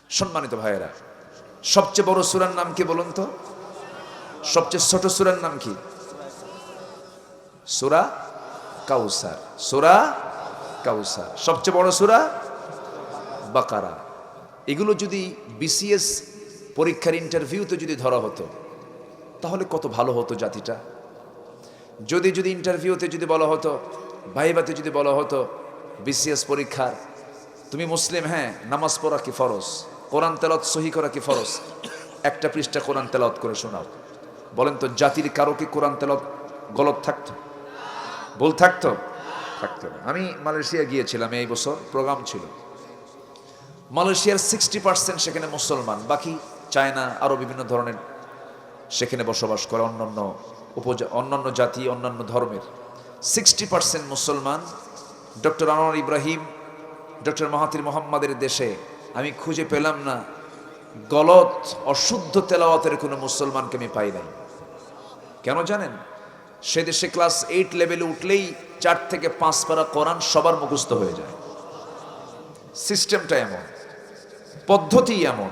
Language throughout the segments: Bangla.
সম্মানিত ভাইয়েরা, সবচেয়ে বড় সূরার নাম কি বলুন তো? সবচেয়ে ছোট সূরার নাম কি? সূরা কাউসার। সূরা কাউসার। সবচেয়ে বড় সূরা বাকারা। এগুলো যদি বিসিএস পরীক্ষার ইন্টারভিউতে যদি ধরা হতো তাহলে কত ভালো হতো জাতিটা। যদি ইন্টারভিউতে যদি বলা হতো, ভাইভাতে যদি বলা হতো বিসিএস পরীক্ষার, তুমি মুসলিম, হ্যাঁ, নামাজ পড়া কি ফরজ, কোরআন তেলাওয়াত সহি করা কি ফরজ, একটা পৃষ্ঠা কোরআন তেলাওয়াত করে শোনাও। বলেন তো জাতির কারো কি কোরআন তেলাওয়াত গলত থাকতো? ভুল থাকতো? থাকতো না। আমি মালয়েশিয়া গিয়েছিলাম এই বছর, প্রোগ্রাম ছিল। মালয়েশিয়ার 60% সেখানে মুসলমান, বাকি চায়না আরও বিভিন্ন ধরনের সেখানে বসবাস করে, অন্যান্য জাতি, অন্যান্য ধর্মের। 60% মুসলমান। Doctor Anwar Ibrahim, doctor Mahathir মোহাম্মদের দেশে আমি খুঁজে পেলাম না গলত অশুদ্ধ তেলাওয়াতের কোনো মুসলমানকে আমি পাই নাই। কেন জানেন? সে দেশে ক্লাস 8 লেভেলে উঠলেই 4 থেকে 5 পারা কোরআন সবার মুখস্থ হয়ে যায়। সিস্টেমটা এমন, পদ্ধতি এমন।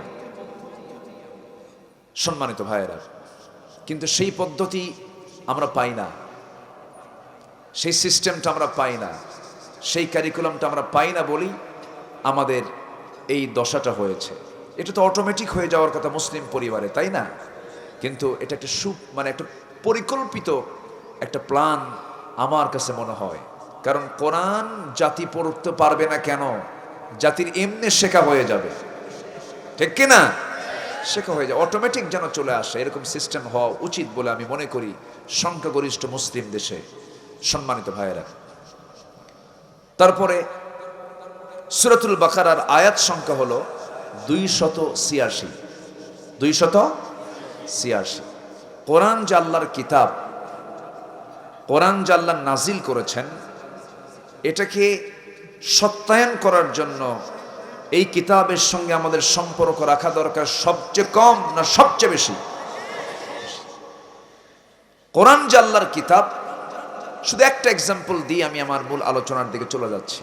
সম্মানিত ভাইয়েরা, কিন্তু সেই পদ্ধতি আমরা পাই না, সেই সিস্টেমটা আমরা পাই না, সেই কারিকুলামটা আমরা পাই না বলেই আমাদের এই দশাটা হয়েছে। এটা তো অটোমেটিক হয়ে যাওয়ার কথা মুসলিম পরিবারে, তাই না? কিন্তু এটা একটা একটা পরিকল্পিত একটা প্ল্যান আমার কাছে মনে হয়। কারণ কোরআন জাতি পড়তে পারবে না কেন? জাতির এমনি শেখা হয়ে যাবে, ঠিক কিনা? শেখা হয়ে যায়, অটোমেটিক যেন চলে আসে, এরকম সিস্টেম হওয়া উচিত বলে আমি মনে করি সংখ্যাগরিষ্ঠ মুসলিম দেশে। সম্মানিত ভাইয়েরা, তারপরে সূরাতুল বাকারার আয়াত সংখ্যা হলো 286। 286। কোরআন যে আল্লাহর কিতাব, কোরআন যে আল্লাহ নাজিল করেছেন, এটাকে সত্যায়ন করার জন্য এই কিতাবের সঙ্গে আমাদের সম্পর্ক রাখা দরকার সবচেয়ে কম না সবচেয়ে বেশি? কোরআন যে আল্লাহর কিতাব, শুধু একটা এক্সাম্পল দিয়ে আমি আমার মূল আলোচনার দিকে চলে যাচ্ছি।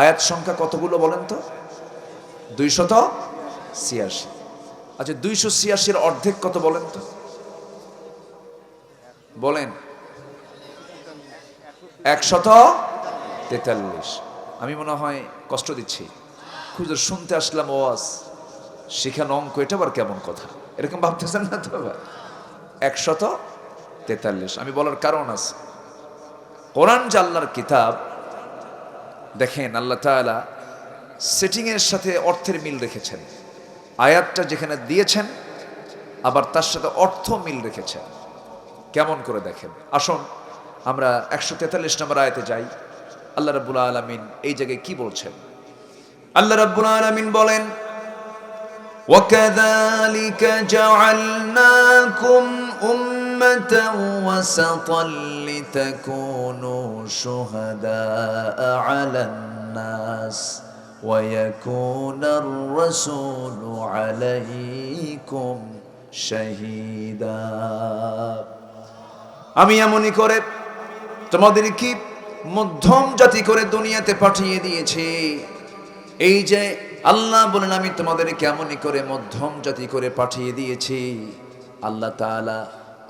আয়াত সংখ্যা কতগুলো বলেন তো? 286। আচ্ছা, 286-এর অর্ধেক কত বলেন তো? বলেন। 143। আমি মনে হয় কষ্ট দিচ্ছি, খুঁজে শুনতে আসলাম ওয়াজ, শিখানো অঙ্ক, এটা আবার কেমন কথা, এরকম ভাবতেছেন না তো? 143। আমি বলার কারণ আছে, কোরআন যে আল্লাহর কিতাব, দেখেন আল্লাহ তাআলা সেটিংয়ের সাথে অর্থের মিল রেখেছেন। আয়াতটা যেখানে দিয়েছেন আবার তার সাথে অর্থ মিল রেখেছেন। কেমন করে দেখেন, আসুন আমরা 143 নম্বর আয়াতে যাই। আল্লাহ রাব্বুল আলামিন এই জায়গায় কি বলছেন? আল্লাহ রাব্বুল আলামিন বলেন, وَكَذَلِكَ جَعَلْنَاكُمْ أُمَّةً وَسَطًا لِتَكُونُوا شُهَدَاءَ عَلَى النَّاسِ وَيَكُونَ الرَّسُولُ عَلَيْكُمْ شَهِيدًا। আমি এমনই করে তোমাদেরকে মধ্যম জাতি করে দুনিয়াতে পাঠিয়ে দিয়েছি। এই যে আল্লাহ বলেন, আমি তোমাদের কেমনই করে মধ্যম জাতি করে পাঠিয়ে দিয়েছি। আল্লাহ তাআলা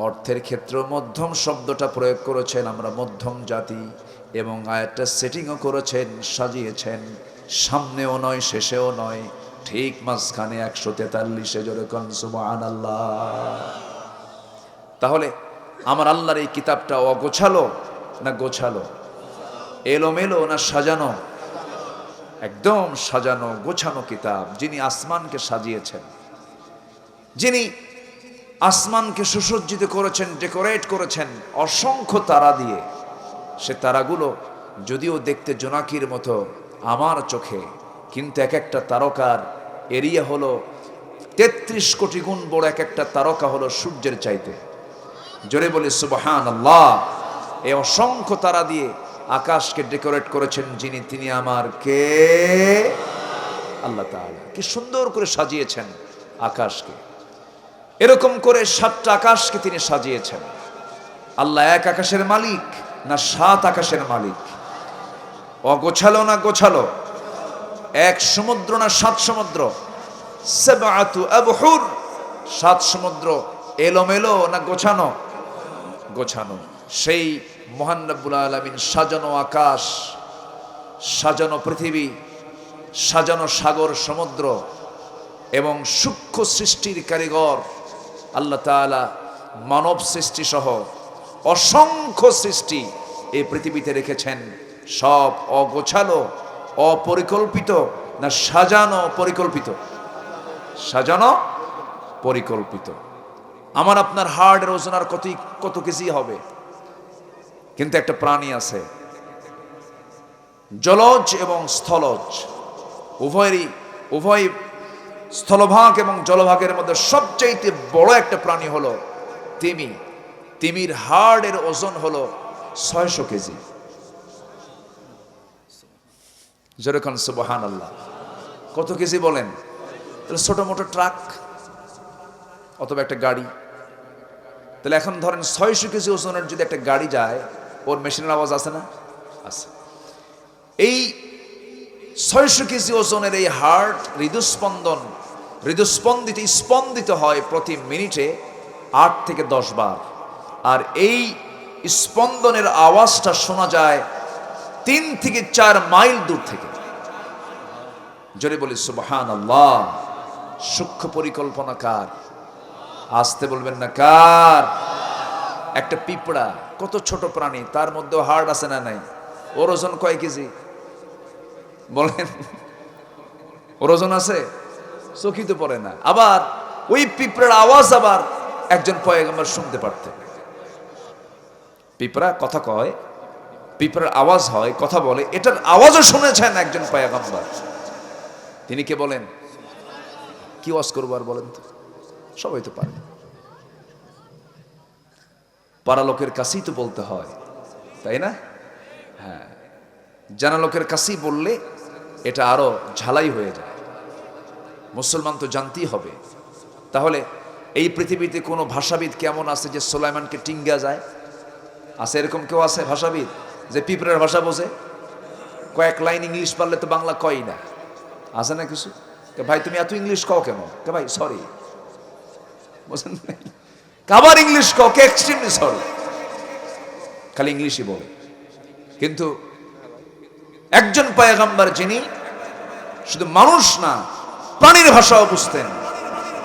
অর্থের ক্ষেত্রে মধ্যম শব্দটা প্রয়োগ করেছেন, আমরা মধ্যম জাতি, এবং আয়াতটা সেটিংও করেছেন, সাজিয়েছেন, সামনেও নয় শেষেও নয়, ঠিক মাঝখানে 143-এ জোরে কোন সুবহানাল্লাহ। তাহলে আমার আল্লাহর এই কিতাবটা অগোছালো না গোছালো? এলোমেলো না সাজানো? একদম সাজানো গোছানো কিতাব। যিনি আসমানকে সাজিয়েছেন, যিনি আসমানকে সুসজ্জিত করেছেন, ডেকোরেট করেছেন অসংখ্য তারা দিয়ে, সে তারাগুলো যদিও দেখতে জোনাকির মতো আমার চোখে, কিন্তু এক একটা তারকার এরিয়া হলো 33 কোটি গুণ বড়। এক একটা তারকা হলো সূর্যের চাইতে। জোরে বলি সুবহানাল্লাহ। এই অসংখ্য তারা দিয়ে আকাশকে ডেকোরেট করেছেন যিনি, তিনি আমার কে? আল্লাহ তাআলা। কি সুন্দর করে সাজিয়েছেন আকাশকে। এরকম করে 7টা আকাশকে তিনি সাজিয়েছেন। আল্লাহ এক আকাশের মালিক না 7 আকাশের মালিক? অগোছালো না গোছালো? এক সমুদ্র না 7 সমুদ্র? সাবআতু আবহুর, 7 সমুদ্র এলোমেলো না গোছানো? গোছানো। সেই মহান রব্বুল আলামিন সাজানো আকাশ, সাজানো পৃথিবী, সাজানো সাগর সমুদ্র এবং সূক্ষ্ম সৃষ্টির কারিগর আল্লাহ তাআলা মানব সৃষ্টি সহ অসংখ্য সৃষ্টি এই পৃথিবীতে রেখেছেন। সব অগোছালো, অপরিকল্পিত না সাজানো পরিকল্পিত? সাজানো পরিকল্পিত। আমার আপনার হার্টের ওজন আর কত কেজি হবে, কিন্তু একটা প্রাণী আছে জলজ এবং স্থলজ উভয় স্থলভাগ এবং জলভাগের মধ্যে সবচাইতে বড় একটা প্রাণী হলো তিমি। তিমির হাড়ের ওজন হলো 600 কেজি। যেরকম সুবহানাল্লাহ। কত কেজি বলেন? তাহলে ছোট মোটো ট্রাক অথবা একটা গাড়ি। তাহলে এখন ধরেন 600 কেজি ওজনের যদি একটা গাড়ি যায়, ওর মেশিনের আওয়াজ আছে না? আছে। এই 600 কেজি ওজনের এই হার্ট স্পন্দিত হয় প্রতি মিনিটে 8 থেকে 10 বার। আর এই স্পন্দনের আওয়াজটা শোনা যায় 3 থেকে 4 মাইল দূর থেকে। জোরে বলি সুবহানাল্লাহ। সূক্ষ্ম পরিকল্পনা কার? আসতে বলবেন না কার? একটা পিঁপড়া কত ছোট প্রাণী, তার মধ্যেও হার্ট আছে না নাই? ওর ওজন কয় কেজি বলেন? ওর ওজন আছে? চোখই তো পড়ে না। আবার ওই পিঁপড়ার আওয়াজ আবার একজন পয়গম্বর শুনতে পারতেন। পিঁপড়া কথা কয়, পিঁপড়ার আওয়াজ হয়, কথা বলে, এটার আওয়াজও শুনেছেন একজন পয়গম্বর। তিনি কে বলেন? কি ওয়াজ করবো আর বলেন তো? সবাই তো পারে, পাড়া লোকের কাছেই তো বলতে হয়, তাই না? হ্যাঁ, জানা লোকের কাছেই বললে এটা আরো ঝালাই হয়ে যায়। মুসলমান তো জানতেই হবে। তাহলে এই পৃথিবীতে কোনো ভাষাবিদ কেমন আছে যে সুলাইমানকে টিঙ্গা যায়? আছে এরকম কেউ? আছে ভাষাবিদ যে পিঁপড়ার ভাষা বোঝে? কয়েক লাইন ইংলিশ পারলে তো বাংলা কই না। আছে না কিছু? ভাই তুমি এত ইংলিশ কও কেন? ভাই সরি, বুঝেন? আবার ইংলিশ কও, কে এক্সট্রিমলি সরি, খালি ইংলিশই বলে। কিন্তু একজন পয়গম্বর যিনি শুধু মানুষ না, প্রাণীর ভাষাও বুঝতেন,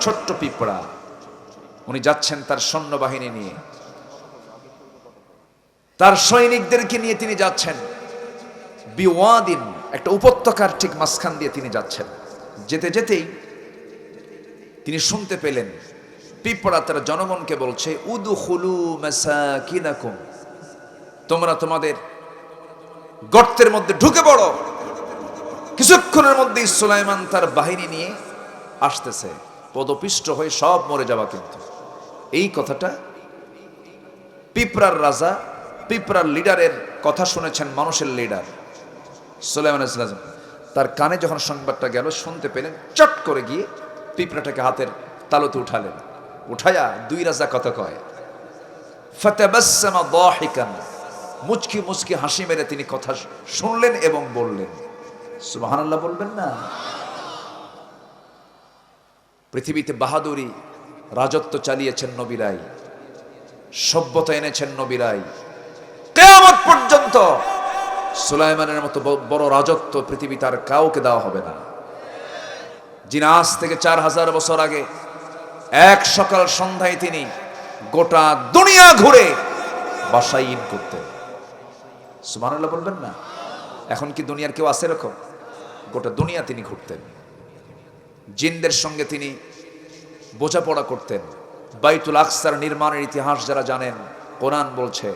ছোট্ট পিঁপড়া, উনি যাচ্ছেন তার সৈন্যবাহিনী নিয়ে, তার সৈনিকদেরকে নিয়ে তিনি যাচ্ছেন বিওয়াদিন, একটা উপত্যকার ঠিক মাঝখান দিয়ে তিনি যাচ্ছেন। যেতে যেতেই তিনি শুনতে পেলেন পিঁপড়া তার জনগণকে বলছে, উদখুলু মাসাকিনাকুম, তোমরা তোমাদের গর্তের মধ্যে ঢুকে পড়ো। কিছুক্ষণের মধ্যেই সুলাইমান তার বাহিনী নিয়ে আসতেছে, পদপিষ্ট হয়ে সব মরে যাওয়া। কিন্তু এই কথাটা পিঁপড়ার রাজা, পিঁপড়ার লিডারের কথা শুনেছেন, মানুষের লিডার সুলাইমান আলাইহিস সালাম। তার কানে যখন সংবাদটা গেল, শুনতে পেলেন, চট করে গিয়ে পিঁপড়াটাকে হাতের তালুতে উঠালেন। উঠায়া দুই রাজা কথা কয়, ফাতাবাসসামা দাহিকান, মুচকি মুচকি হাসি মেরে তিনি কথা শুনলেন এবং বললেন। সুবহানাল্লাহ বলবেন না? পৃথিবীতে বাহাদুরি, রাজত্ব চালিয়েছেন নবীরাই, সভ্যতা এনেছেন নবীরাই। কিয়ামত পর্যন্ত সুলাইমানের মতো বড় রাজত্ব পৃথিবীতে আর কাউকে দেওয়া হবে না। যিনি আজ থেকে 4000 বছর আগে এক সকাল সন্ধ্যায় তিনি গোটা দুনিয়া ঘুরে বাসায় ঈদ করতেন। সুবহানাল্লাহ বলবেন না? এখন কি দুনিয়ার কেউ আছে এরকম? গোটা দুনিয়া তিনি ঘুরতেন। জিনদের সঙ্গে তিনি বোঝাপড়া করতেন। বাইতুল আকসার নির্মাণের ইতিহাস যারা জানেন, কোরআন বলছে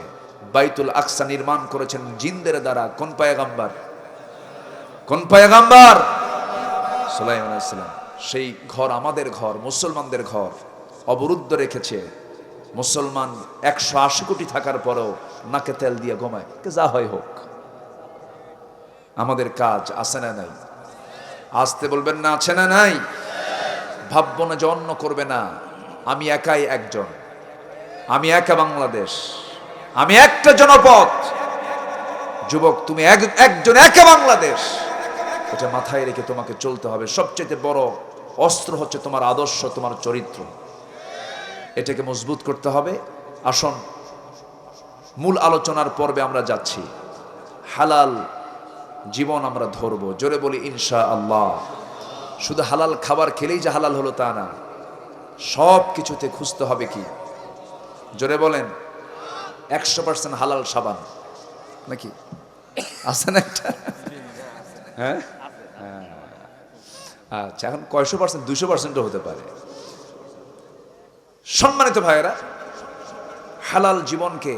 বাইতুল আকসা নির্মাণ করেছেন জিনদের দ্বারা। কোন পয়গম্বর? কোন পয়গম্বর? সুলাইমান আলাইহিস সালাম। সেই ঘর আমাদের ঘর, মুসলমানদের ঘর, অবরুদ্ধ রেখেছে। মুসলমান 180 কোটি থাকার পরেও নাকে তেল দিয়ে ঘুমায়। যা হয় হোক, আমাদের কাজ আছে না নাই? আসতে বলবেন না, আছে না নাই? ভাববো না যে অন্য করবে না। আমি একাই একজন, আমি একা বাংলাদেশ, আমি একটা জনপদ। যুবক, তুমি একজন, একা বাংলাদেশ। এটা মাথায় রেখে তোমাকে চলতে হবে। সবচেয়ে বড় অস্ত্র হচ্ছে তোমার আদর্শ, তোমার চরিত্র। এটাকে মজবুত করতে হবে। আসুন মূল আলোচনার পর্বে আমরা যাচ্ছি। হালাল জীবন আমরা ধরবো, জোরে বলি ইনশাআল্লাহ। শুধু হালাল খাবার খেলেই যে হালাল হলো তা না, সব কিছুতে খুঁজতে হবে কি, জোরে বলেন 100% হালাল সাবান নাকি আছে না একটা? হ্যাঁ, আচ্ছা, এখন কয়শো পার্সেন্ট, 200%ও হতে পারে। সম্মানিত ভাইয়েরা, হালাল জীবনকে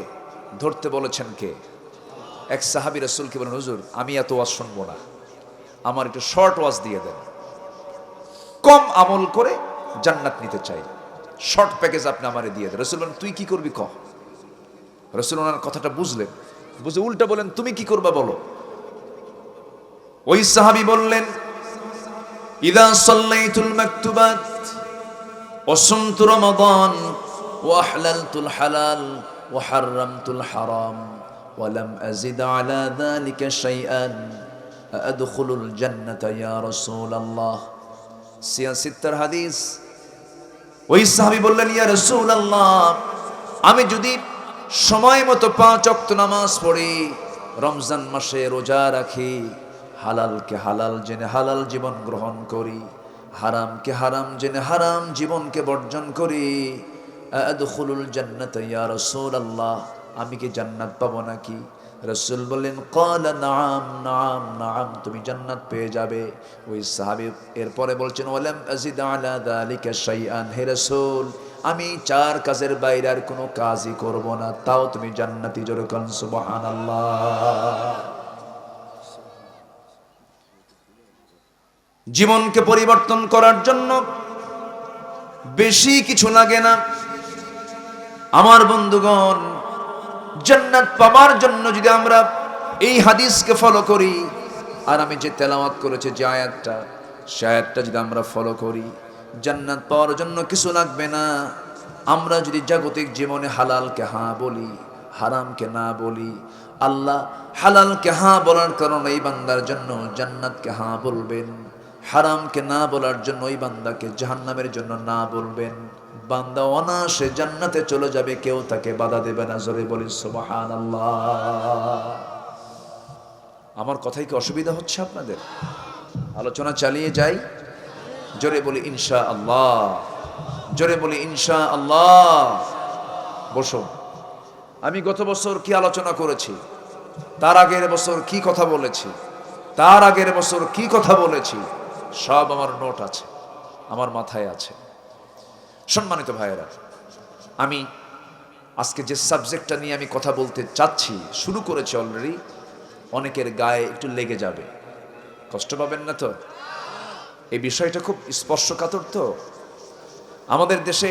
ধরতে বলেছেন কে? এক সাহাবী রাসূলকে বলেন, হুজুর আমি এত ওয়াজ শুনবো না, আমার একটু শর্ট ওয়াজ দিয়ে দেন, কম আমল করে জান্নাত নিতে চাই, শর্ট প্যাকেজ আপনি আমারে দিয়ে দেন। রাসূল বলেন, তুই কি করবি কহ। রাসূল ওনার কথাটা বুঝলেন, বুঝে উল্টা বলেন, তুমি কি করবা বলো। ওই সাহাবী বললেন, ইদা সাল্লাইতুল মাকতুবাত ওয়া সুমতু রমাদান ওয়া আহলালতুল হালাল ওয়া হাররামতুল হারাম ওয়া লাম আযিদ আলা যালিকা শাইআন আদখুলুল জান্নাতা ইয়া রাসূলুল্লাহ। সিয়াসিত্তার হাদিস। ওই সাহাবী বললেন, ইয়া রাসূলুল্লাহ, আমি যদি সময় মতো 5 ওয়াক্ত নামাজ পড়ি, রমজান মাসে রোজা রাখি, হালালকে হালাল জেনে হালাল জীবন গ্রহণ করি, হারামকে হারাম জেনে হারাম জীবনকে বর্জন করি, আদখুলুল জান্নাতা ইয়া রাসূলুল্লাহ, আমি কি জান্নাত পাবো নাকি? রাসূল বললেন, ক্বালা নাআম নাআম নাআম, তুমি জান্নাত পেয়ে যাবে। ওই সাহাবী এরপরে বলছেন, ওয়ালাম আযিদ আলা যালিকা শাইআন, হে রাসূল আমি 4 কাজের বাইরে আর কোনো কাজই করব না, তাও তুমি জান্নাতি। জোরে বলেন সুবহানাল্লাহ। জীবনকে পরিবর্তন করার জন্য বেশি কিছু লাগে না আমার বন্ধুগণ। জান্নাত পাবার জন্য যদি আমরা এই হাদিসকে ফলো করি, আর আমি যে তেলাওয়াত করেছি যে আয়াতটা, সে আয়াতটা যদি আমরা ফলো করি, জান্নাত পাওয়ার জন্য কিছু লাগবে না। আমরা যদি জাগতিক জীবনে হালালকে হ্যাঁ বলি, হারামকে না বলি, আল্লাহ হালালকে হ্যাঁ বলার কারণে এই বান্দার জন্য জান্নাতকে হ্যাঁ বলবেন, হারামকে না বলার জন্য ওই বান্দাকে জাহান্নামের জন্য না বলবেন। বান্দা অনায়াসে জান্নাতে চলে যাবে, কেউ তাকে বাধা দেবে না। জোরে বলি সুবহানাল্লাহ। আমার কথাই কি অসুবিধা হচ্ছে আপনাদের? আলোচনা চালিয়ে যাই, জোরে বলি ইনশাআল্লাহ, জোরে বলি ইনশাআল্লাহ। বসো। আমি গত বছর কি আলোচনা করেছি, তার আগের বছর কি কথা বলেছি, তার আগের বছর কি কথা বলেছি, সব আমার নোট আছে, আমার মাথায় আছে। সম্মানিত ভাইয়েরা, আমি আজকে যে সাবজেক্টটা নিয়ে আমি কথা বলতে চাচ্ছি, শুরু করেছি অলরেডি, অনেকের গায়ে একটু লেগে যাবে, কষ্ট পাবেন না তো? এই বিষয়টা খুব স্পর্শকাতর। তো আমাদের দেশে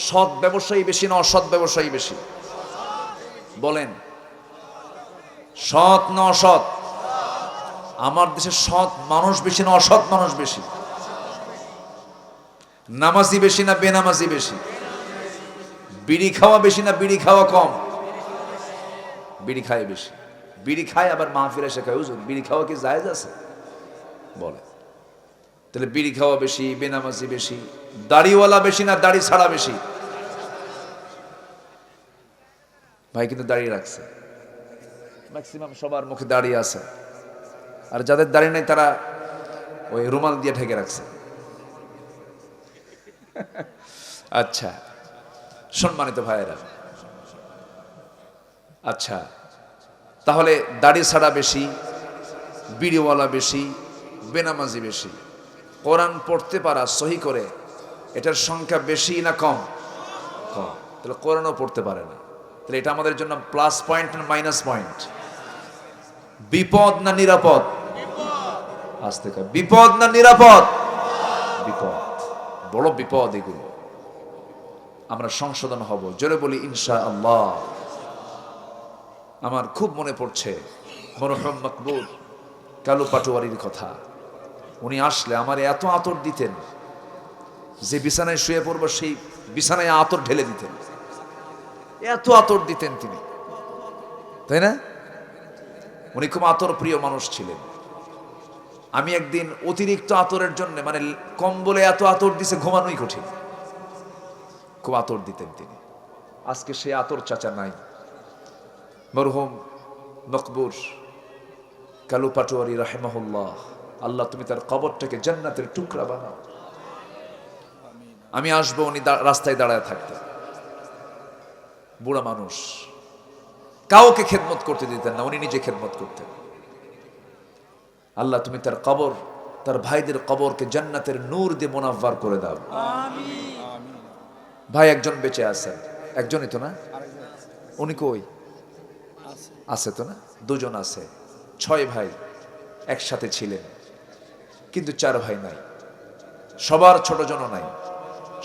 সৎ ব্যবসায়ী বেশি না অসৎ ব্যবসায়ী বেশি? বলেন, সৎ না অসৎ? আমার দেশে সৎ মানুষ বেশি না অসৎ মানুষ বেশি? নামাজি বেশি না বেনামাজি বেশি? বিড়ি খাওয়া বেশি না বিড়ি খাওয়া কম? বিড়ি খায় বেশি। বিড়ি খায় আবার মাহফিলে শেখায়, হুজুর বিড়ি খাওয়া কি জায়েজ আছে? বলে, তাহলে বিড়ি খাওয়া বেশি, বেনামাজি বেশি, দাড়িওয়ালা বেশি না দাড়ি ছাড়া বেশি? ভাই কিন্তু দাড়ি রাখছে, ম্যাক্সিমাম সবার মুখে দাড়ি আছে, আর যাদের দাড়ি নেই তারা ওই রুমাল দিয়ে ঢেকে রাখছে। আচ্ছা সম্মানিত ভাইয়েরা, আচ্ছা তাহলে দাড়ি ছাড়া বেশি, বিড়িওয়ালা বেশি, বেনামাজি বেশি। কোরআন পড়তে পারা সহি করে, এটার সংখ্যা বেশি না কম? কম। তাহলে কোরআনও পড়তে পারে না, তাহলে এটা আমাদের জন্য প্লাস পয়েন্ট না মাইনাস পয়েন্ট? বিপদ না নিরাপদ? আজ থেকে বিপদ না নিরাপদ? বিপদ, বড় বিপদ এগুলো। আমরা সংশোধন হব, জোরে বলি ইনশাআল্লাহ। আমার খুব মনে পড়ছে মরহুম মকবুল কালু পাটোয়ারির কথা। উনি আসলে আমার এত আতর দিতেন যে বিছানায় শুয়ে পড়বো সেই বিছানায় আতর ঢেলে দিতেন, এত আতর দিতেন তিনি, তাই না? উনি খুব আতর প্রিয় মানুষ ছিলেন। আমি একদিন অতিরিক্ত আতরের জন্য, মানে কম্বলে এত আতর দিছে ঘুমানোই কঠিন, খুব আতর দিতেন তিনি। আজকে সে আতর চাচা নাই। মরহুম মকবুর কালু পাটোয়ারি রাহিমাহুল্লাহ, আল্লাহ তুমি তার কবরটাকে জান্নাতের টুকরা বানাও। আমি আসবো, উনি রাস্তায় দাঁড়ায় থাকতেন, বুড়া মানুষ, কাউকে খেদমত করতে দিতেন না, উনি নিজে খেদমত করতেন। আল্লাহ তুমি তার কবর, তার ভাইদের কবরকে জান্নাতের নূর দিয়ে মুনাফফার করে দাও। ভাই একজন বেঁচে আছেন, একজনই তো না? উনি কই আছে তো না? দুজন আছে, 6 ভাই একসাথে ছিলেন, কিন্তু 4 ভাই নাই। সবার ছোট জন নাই,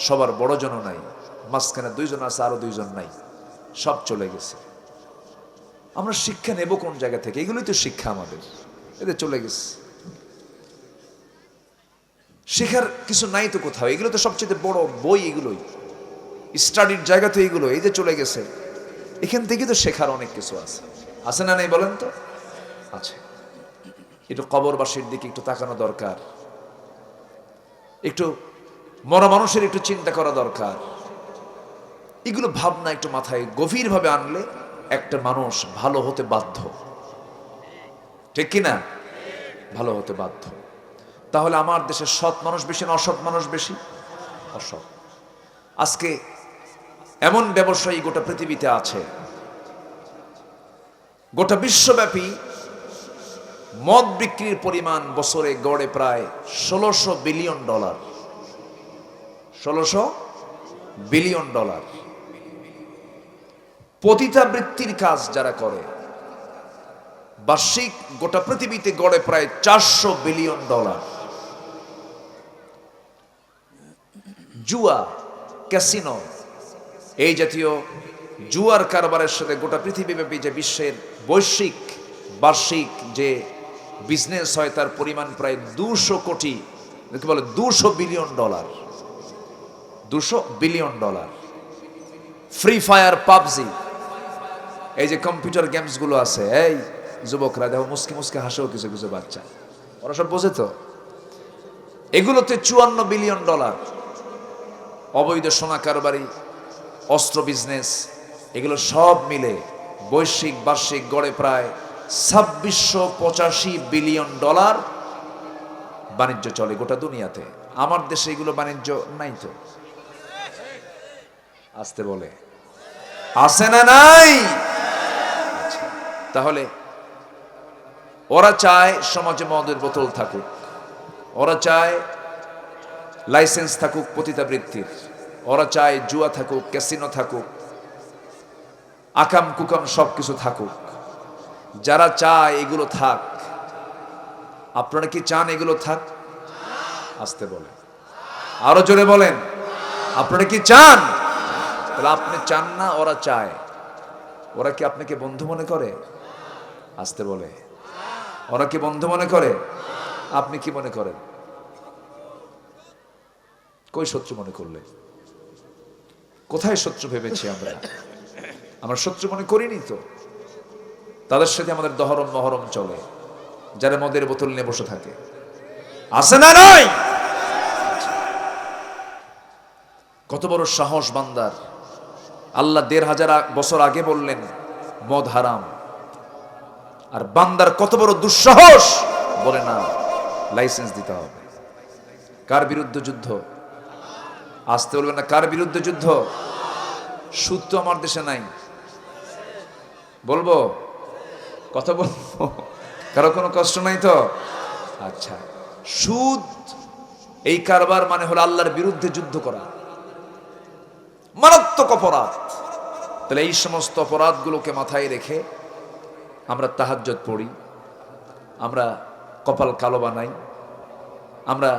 সবার বড় জন নাই, মাঝখানে 2 জন আছে, আরো 2 জন নাই, সব চলে গেছে। আমরা শিক্ষা নেব কোন জায়গা থেকে? এগুলোই তো শিক্ষা আমাদের, এদের চলে গেছে, শেখার কিছু নাই তো কোথাও। এগুলো তো সবচেয়ে বড় বই, এগুলোই স্টাডির জায়গা তো এগুলো। এই যে চলে গেছে, এখান থেকে তো শেখার অনেক কিছু আছে, আছে না নেই বলেন তো? আছে। একটু কবরবাসীর দিকে একটু তাকানো দরকার, একটু মরা মানুষের একটু চিন্তা করা দরকার। এগুলো ভাবনা একটু মাথায় গভীরভাবে আনলে একটা মানুষ ভালো হতে বাধ্য, ঠিক কিনা? ভালো হতে বাধ্য। তাহলে আমার দেশে সৎ মানুষ বেশি না অসৎ মানুষ বেশি? অসৎ। আজকে এমন ব্যবসায়ী গোটা পৃথিবীতে আছে, গোটা বিশ্বব্যাপী মদ বিক্রির পরিমাণ বছরে গড়ে প্রায় $1600 বিলিয়ন। $1600 বিলিয়ন। পতিতাবৃত্তির কাজ যারা করে, বার্ষিক গোটা পৃথিবীতে গড়ে প্রায় $400 বিলিয়ন। জুয়া, ক্যাসিনো, এই জাতীয় জুয়ার কারবারের সাথে গোটা পৃথিবীব্যাপী যে বিশ্বের বৈশ্বিক বার্ষিক যে বিজনেস হয়, তার পরিমাণ প্রায় 200 কোটি, কি বলে 200 billion dollar. 200 billion dollar. Free fire, PUBG, এই যে কম্পিউটার গেমস গুলো আছে, এই যুবকরা দেখো মুসকি মুসকি হাসেও কিছু কিছু বাচ্চা, ওরা সব বোঝে তো। এগুলোতে $54 বিলিয়ন। অবৈধ সোনা কারবারি, অস্ত্র বিজনেস, এগুলো সব মিলে বৈশ্বিক বার্ষিক গড়ে প্রায় $2685 বিলিয়ন বাণিজ্য চলে গোটা দুনিয়াতে। আমার দেশে এগুলো বাণিজ্য নাই তো? আসতে বলে আছে না নাই? আচ্ছা, তাহলে ওরা চায় সমাজে মদের বোতল থাকুক, ওরা চায় লাইসেন্স থাকুক পতিতাবৃত্তির, ওরা চায় জুয়া থাকুক, ক্যাসিনো থাকুক, আকাম কুকাম সবকিছু থাকুক। যারা চায় এগুলো থাক, আপনারা কি চান এগুলো থাক? আসতে বলে, আরো জোরে বলেন, আপনারা কি চান? তাহলে আপনি চান না, ওরা চায়। ওরা কি আপনাকে বন্ধু মনে করে? আসতে বলে, ওরা কি বন্ধু মনে করে? আপনি কি মনে করেন? কই শত্রু মনে করলে? কোথায় শত্রু ভেবেছি আমরা? আমরা শত্রু মনে করিনি তো। তাদের সাথে আমাদের দহরম মহরম চলে, যারা মদের বোতল নিয়ে বসে থাকে, আছে না নাই? কত বড় সাহস বান্দার! আল্লাহ 1500 বছর আগে বললেন মদ হারাম, আর বান্দার কত বড় দুঃসাহস বলে না লাইসেন্স দিতে হবে। কার বিরুদ্ধে যুদ্ধ? আসতে বলবেন না, কার বিরুদ্ধে যুদ্ধ? সুদ তো আমার দেশে নাই, বলবো? কথা বলবো? কারো কোনো কষ্ট নাই তো? আচ্ছা, সুদ এই কারবার মানে হলো আল্লাহর বিরুদ্ধে যুদ্ধ করা, মারাত্মক অপরাধ। তাহলে এই সমস্ত অপরাধগুলোকে মাথায় রেখে আমরা তাহাজ্জুদ পড়ি, আমরা কপাল কালো বানাই, আমরা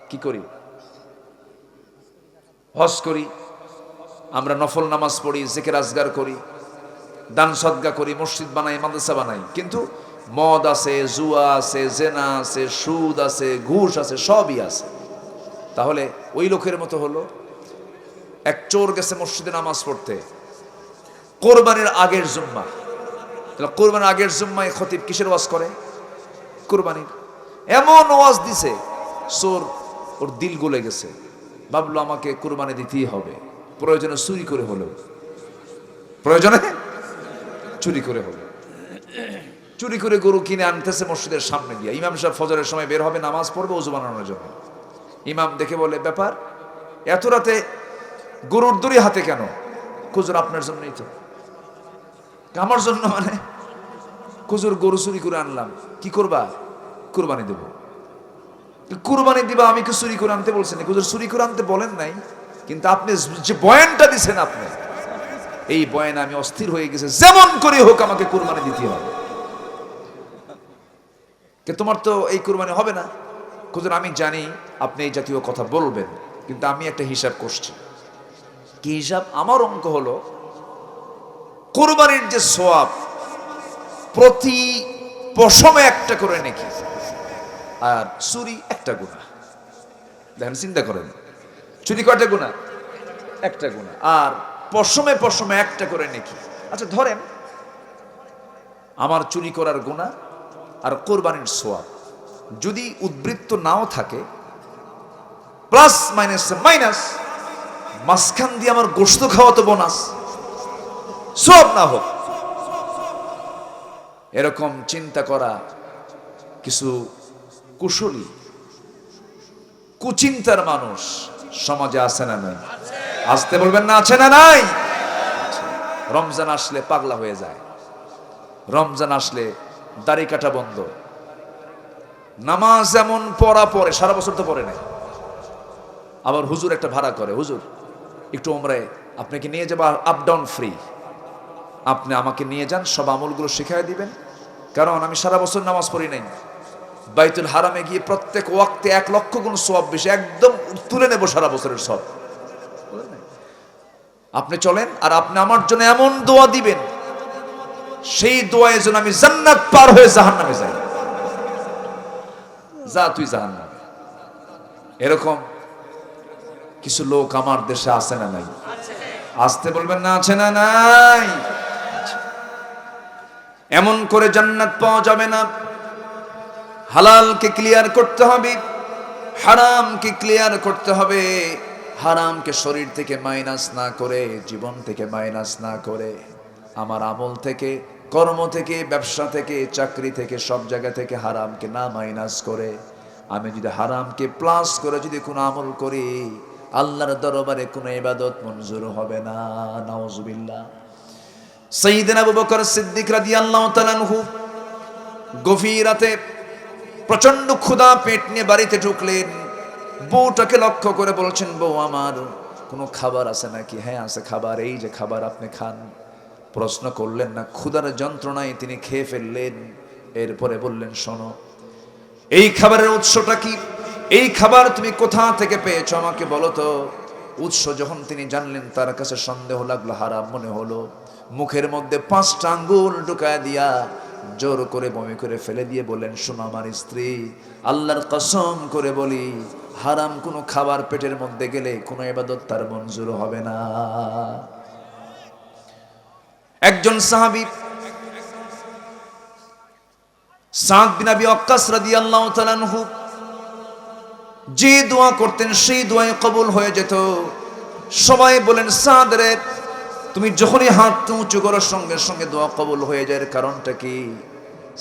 কি করি? হজ করি, আমরা নফল নামাজ পড়ি, জিকির আজগার করি, দান সদকা করি, মসজিদ বানাই, মাদ্রাসা বানাই, কিন্তু মদ আছে, জুয়া আছে, জেনা আছে, সুদ আছে, ঘুষ আছে, সবই আছে। তাহলে ওই লোকের মতো হলো এক চোর গেছে মসজিদে নামাজ পড়তে কোরবানির আগের জুম্মা। তাহলে কোরবানির আগের জুম্মায় খতিব কিসের ওয়াজ করে? কোরবানির। এমন ওয়াজ দিছে, চোর ওর দিল গলে গেছে, ভাবলো আমাকে কুরবানি দিতেই হবে, প্রয়োজনে চুরি করে হলেও, প্রয়োজনে চুরি করে হলো, চুরি করে গরু কিনে আনতেছে মসজিদের সামনে দিয়ে। ইমাম সাহেব ফজরের সময় বের হবে নামাজ পড়বে ওযু বানানোর জন্য। ইমাম দেখে বলে, ব্যাপার এত রাতে গরুর দড়ি হাতে কেন? হুজুর আপনার জন্যই তো। আমার জন্য মানে? হুজুর গরু চুরি করে আনলাম, কি করবা? কুরবানি দেব। কুরবানি দিবা, আমি কি চুরি করে আনতে বলছেন? হুজুর চুরি করে আনতে বলেন নাই, কিন্তু আপনি যে বয়ানটা দিছেন, আপনি এই বয়ানে আমি অস্থির হয়ে গেছে, যেমন করে হোক আমাকে কুরবানি দিতে হবে। তোমার তো এই কুরবানি হবে না। হুজুর আমি জানি আপনি এই জাতীয় কথা বলবেন, কিন্তু আমি একটা হিসাব করছি। কি হিসাব? আমার অঙ্ক হলো কুরবানির যে সওয়াব, প্রতি পশমে একটা করে নেকি, আর চুরি একটা গুনাহ। দেখেন, চিন্তা করেন, চুরি কয়টা গুনাহ? একটা গুনাহ, আর পশমে পশমে একটা করে নেকি। আচ্ছা ধরেন আমার চুরি করার গুনাহ আর কোরবানির সওয়াব যদি উদ্বৃত্ত নাও থাকে, প্লাস মাইনাস মাইনাস, মাঝখান দিয়ে আমার গোশত খাওয়া তো বোনাস, সওয়াব না হোক, এরকম চিন্তা করা কিছু কুশলী কুচিন্তার মানুষ সমাজে আছে না নাই? আসতে বলবেন না, আছে না নাই? রমজান আসলে পাগলা হয়ে যায়, রমজান আসলে দাড়ি কাটা বন্ধ, নামাজ এমন পড়া পড়ে, সারা বছর তো পড়ে নাই। আবার হুজুর একটা ভাড়া করে, হুজুর একটু ওমরায় আপনাকে নিয়ে যাবো, আপ ডাউন ফ্রি, আপনি আমাকে নিয়ে যান, সব আমলগুলো শিখাই দিবেন, কারণ আমি সারা বছর নামাজ পড়ি নাই। বাইতুল হারামে গিয়ে প্রত্যেক ওয়াক্তে 1 লক্ষ গুণ সওয়াব বেশি, একদম তুলে নেব সারা বছরের সব। আপনি চলেন, আর আপনি আমার জন্য এমন দোয়া দিবেন, সেই দোয়ায় যেন আমি জান্নাত পার হয়ে জাহান্নামে যাই। যা তুই জাহান্নামে। এরকম কিছু লোক আমার দেশে আছে না নাই? আসতে বলবেন না, আছে না নাই? এমন করে জান্নাত পাওয়া যাবে না। হালালকে ক্লিয়ার করতে হবে, হারামকে ক্লিয়ার করতে হবে। হারামকে শরীর থেকে মাইনাস না করে, জীবন থেকে মাইনাস না করে, আমার আমল থেকে, কর্ম থেকে, ব্যবসা থেকে, চাকরি থেকে, সব জায়গা থেকে হারামকে না মাইনাস করে আমি যদি হারামকে প্লাস করে যদি কোনো আমল করি, আল্লাহর দরবারে কোনো ইবাদত মঞ্জুর হবে না। নাউজুবিল্লাহ। সাইয়েদনা আবু বকর সিদ্দিক রাদিয়াল্লাহু তাআলা আনহু গভীর রাতে প্রচন্ড ক্ষুধা, পেট নিয়ে বাড়িতে ঢুকলেন। বউটাকে লক্ষ্য করে বলছেন, বউ আমার কোনো খাবার আছে নাকি? হ্যাঁ আছে খাবার, এই যে খাবার, আপনি খান। প্রশ্ন করলেন না, ক্ষুধার যন্ত্রণায় তিনি খেয়ে ফেললেন। এরপরে বললেন, শোনো, এই খাবারের উৎসটা কি? এই খাবার তুমি কোথা থেকে পেয়েছো আমাকে বলো তো। উৎস যখন তিনি জানলেন, তার কাছে সন্দেহ লাগলো, হারাম মনে হলো। মুখের মধ্যে 5টা আঙ্গুল ঢুকায় দিয়া জোর করে বমি করে ফেলে দিয়ে বললেন, শোনো আমার স্ত্রী, আল্লাহর কসম করে বলি, হারাম কোনো খাবার পেটের মধ্যে গেলে কোনো ইবাদত তার মঞ্জুর হবে না। একজন সাহাবী সাদ বিন আবি ওয়াক্কাস রাদিয়াল্লাহু তাআলা আনহু যে দোয়া করতেন, সেই দোয়াই কবুল হয়ে যেত। সবাই বলেন, সাদ রে, তুমি যখনই হাত উঁচু করার সঙ্গে সঙ্গে দোয়া কবুল হয়ে যায়, এর কারণটা কি?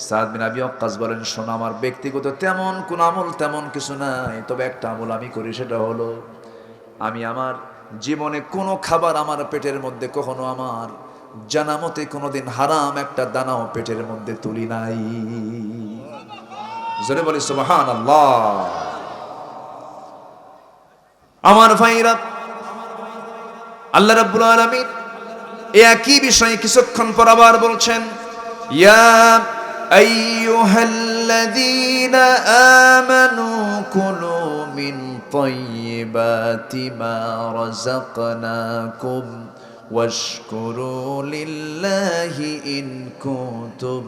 সাদ বিন আবি ওয়াক্কাস বলেন, শোনো, আমার ব্যক্তিগত তেমন কোন আমল তেমন কিছু নাই, তবে একটা আমল আমি করি, সেটা হলো আমি আমার জীবনে কোনো খাবার আমার পেটের মধ্যে কখনো আমার জানামতে কোনোদিন হারাম একটা দানাও পেটের মধ্যে তুলি নাই। জোরে বলি সুবহানাল্লাহ। আমার ভাইরা, আল্লাহ রাব্বুল আলামিন একই বিষয়ে কিছুক্ষণ পর আবার বলছেন, ইয়া আইয়ুহাল্লাযীনা আমানু কুলু মিন তাইয়্যিবাতি মা রাযাকনাকুম ওয়াশকুরু লিল্লাহি ইন কুনতুম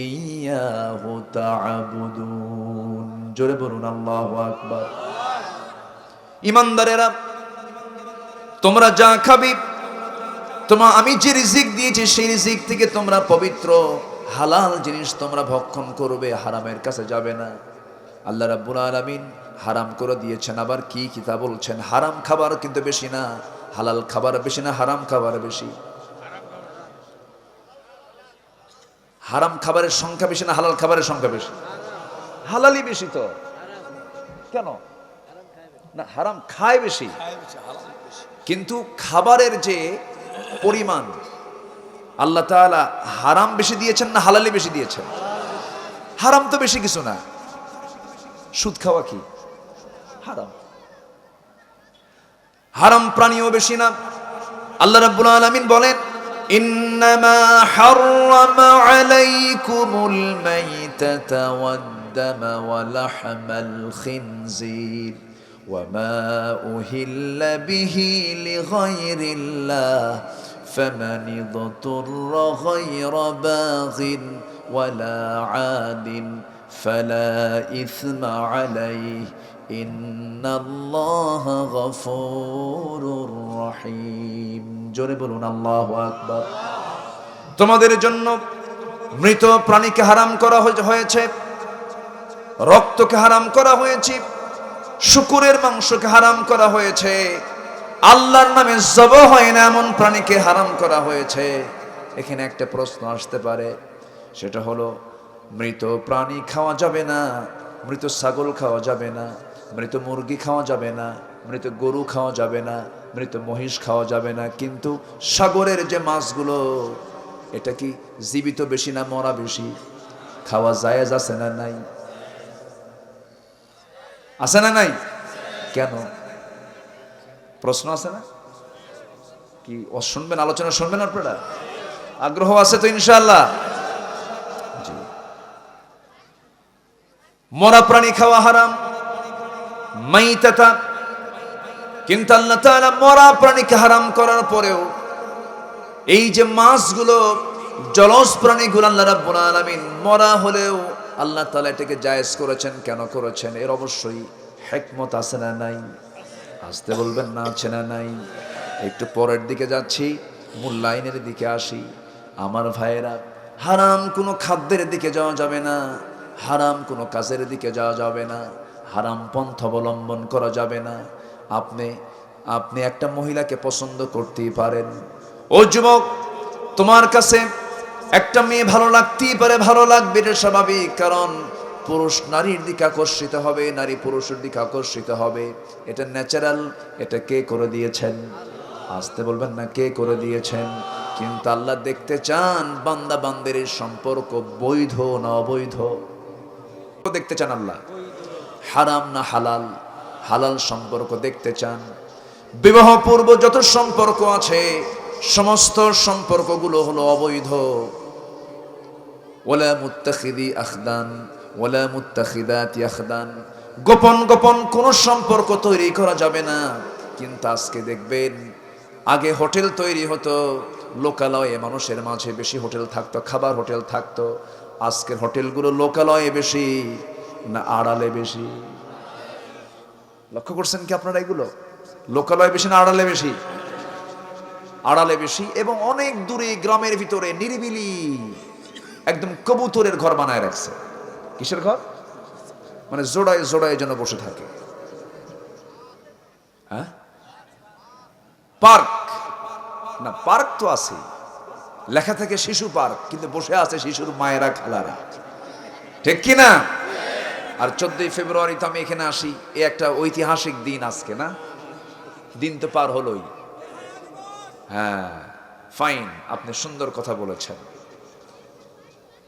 ইয়্যাহু তা'বুদুন। জোরে বলুন আল্লাহু আকবার। ইমানদারেরা, তোমরা যা খাবে, তোমার আমি যে রিজিক দিয়েছি সেই রিজিক থেকে তোমরা পবিত্র, হালাল জিনিস তোমরা ভক্ষণ করবে, হারামের কাছে যাবে না। আল্লাহ রাব্বুল আলামিন হারাম করে দিয়েছেন। আবার কি কিতাব বলছেন? হারাম খাবার কিন্তু বেশি না, হালাল খাবার বেশি না, হারাম খাবার বেশি। হারাম খাবারের সংখ্যা বেশি না হালাল খাবারের সংখ্যা বেশি? হালালই বেশি তো। কেন না? হারাম খায় বেশি, কিন্তু খাবারের যে পরিমাণ আল্লাহ তাআলা হারাম বেশি দিয়েছেন না হালালি বেশি দিয়েছেন? হারাম তো বেশি কিছু না। সুদ খাওয়া কি হারাম? হারাম প্রাণীও বেশি না। আল্লাহ রাব্বুল আলামিন বলেন, ইন্নামা হাররামা আলাইকুমুল মাইতাতা ওয়াদ-দামা ওয়া লাহমাল খিনজির ওয়া মা উহিল্লা বিহি লিগাইরিল্লাহ ফামান ইদতুররা গায়রা বাগিন ওয়ালা আদিন ফালা ইসমা আলাইহি ইন্নাল্লাহা গফুরুর রহিম। জোরে বলুন আল্লাহু আকবার। তোমাদের জন্য মৃত প্রাণীকে হারাম করা হয়েছে, রক্তকে হারাম করা হয়েছে, শুকুরের মাংসকে হারাম করা হয়েছে, আল্লাহর নামে জবাহ হয় না এমন প্রাণীকে হারাম করা হয়েছে। এখানে একটা প্রশ্ন আসতে পারে, সেটা হলো মৃত প্রাণী খাওয়া যাবে না, মৃত ছাগল খাওয়া যাবে না, মৃত মুরগি খাওয়া যাবে না, মৃত গরু খাওয়া যাবে না, মৃত মহিষ খাওয়া যাবে না, কিন্তু সাগরের যে মাছগুলো এটা কি জীবিত বেশি না মরা বেশি? খাওয়া জায়েজ আছে না নাই? আছে না নাই? কেন? প্রশ্ন আছে না কি? শুনবেন, আলোচনা শুনবেন আপনারা? আগ্রহ আছে তো ইনশাআল্লাহ? জি। মরা প্রাণী খাওয়া হারাম, মাইতাতা, কিন্তু আল্লাহ তাআলা মরা প্রাণীকে হারাম করার পরেও এই যে মাছগুলো, জলজ প্রাণীগুলো আল্লাহ রাব্বুল আলামিন মরা হলেও আল্লাহ তাআলা এটাকে জায়েজ করেছেন। কেন করেছেন? এর অবশ্যই হিকমত আছে না নাই? আসতে বলবেন না, আছে না নাই? একটু পরের দিকে যাচ্ছি, মূল লাইনের দিকে আসি। আমার ভাইয়েরা, হারাম কোনো খাদ্যের দিকে যাওয়া যাবে না, হারাম কোনো কাজের দিকে যাওয়া যাবে না, হারাম পন্থা অবলম্বন করা যাবে না। আপনি একটা মহিলাকে পছন্দ করতেই পারেন। ও যুবক, তোমার কাছে একটা মেয়ে ভালো লাগতেই পারে, ভালো লাগবে, এটা স্বাভাবিক। কারণ পুরুষ নারীর দিকে আকর্ষিত হবে, নারী পুরুষের দিকে আকর্ষিত হবে, এটা ন্যাচারাল। এটা কে করে দিয়েছেন? আসতে বলবেন না, কে করে দিয়েছেন? কিন্তু আল্লাহ দেখতে চান বান্দা বান্দের সম্পর্ক বৈধ না অবৈধ। দেখতে চান আল্লাহ, হারাম না হালাল, হালাল সম্পর্ক দেখতে চান। বিবাহ পূর্ব যত সম্পর্ক আছে সমস্ত সম্পর্কগুলো হলো অবৈধ। ওয়ালা মুত্তাখিদি আখদান ওয়ালা মুত্তাখিদাতি আখদান, গোপন গোপন কোন সম্পর্ক তৈরি করা যাবে না। কিন্তু আজকে দেখবেন, আগে হোটেল তৈরি হতো লোকালয়ে, মানুষের মাঝে বেশি হোটেল থাকতো, খাবার হোটেল থাকতো। আজকের হোটেলগুলো লোকালয়ে বেশি না আড়ালে বেশি? লক্ষ্য করছেন কি আপনারা? এগুলো লোকালয় বেশি না আড়ালে বেশি? আড়ালে বেশি। এবং অনেক দূরে গ্রামের ভিতরে নিরিবিলি একদম কবুতরের ঘর বানায় রাখছে। কিসের ঘর? মানে জোড়ায় জোড়ায় যেন বসে থাকে। হ্যাঁ, পার্ক না, পার্ক তো আছে, লেখা থাকে শিশু পার্ক, কিন্তু বসে আছে শিশুর মায়েরা, খালারা, ঠিক কিনা? আর 14ই ফেব্রুয়ারি তো আমি এখানে আসি, এ একটা ঐতিহাসিক দিন আজকে, না? দিন তো পার হলোই। হ্যাঁ, ফাইন, আপনি সুন্দর কথা বলেছেন।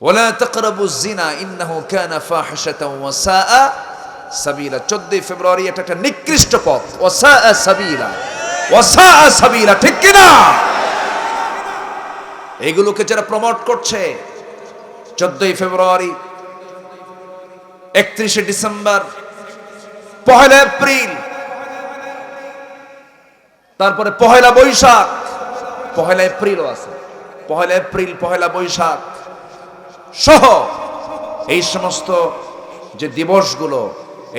ওয়ালা তাকরাবুজ জিনা ইন্নাহু কানা ফাহিশাতাও ওয়া সাআ সাবিলা। 14ই ফেব্রুয়ারি এটা একটা নিকৃষ্ট পথ, ওয়া সাআ সাবিলা, ওয়া সাআ সাবিলা, ঠিক কি না? এগুলোকে যারা প্রমোট করছে, 14ই ফেব্রুয়ারি, 31শে ডিসেম্বর, 1 এপ্রিল, তারপরে 1 বৈশাখ, 1 এপ্রিলও আছে, 1 এপ্রিল, 1 বৈশাখ সহ এই সমস্ত যে দিবসগুলো,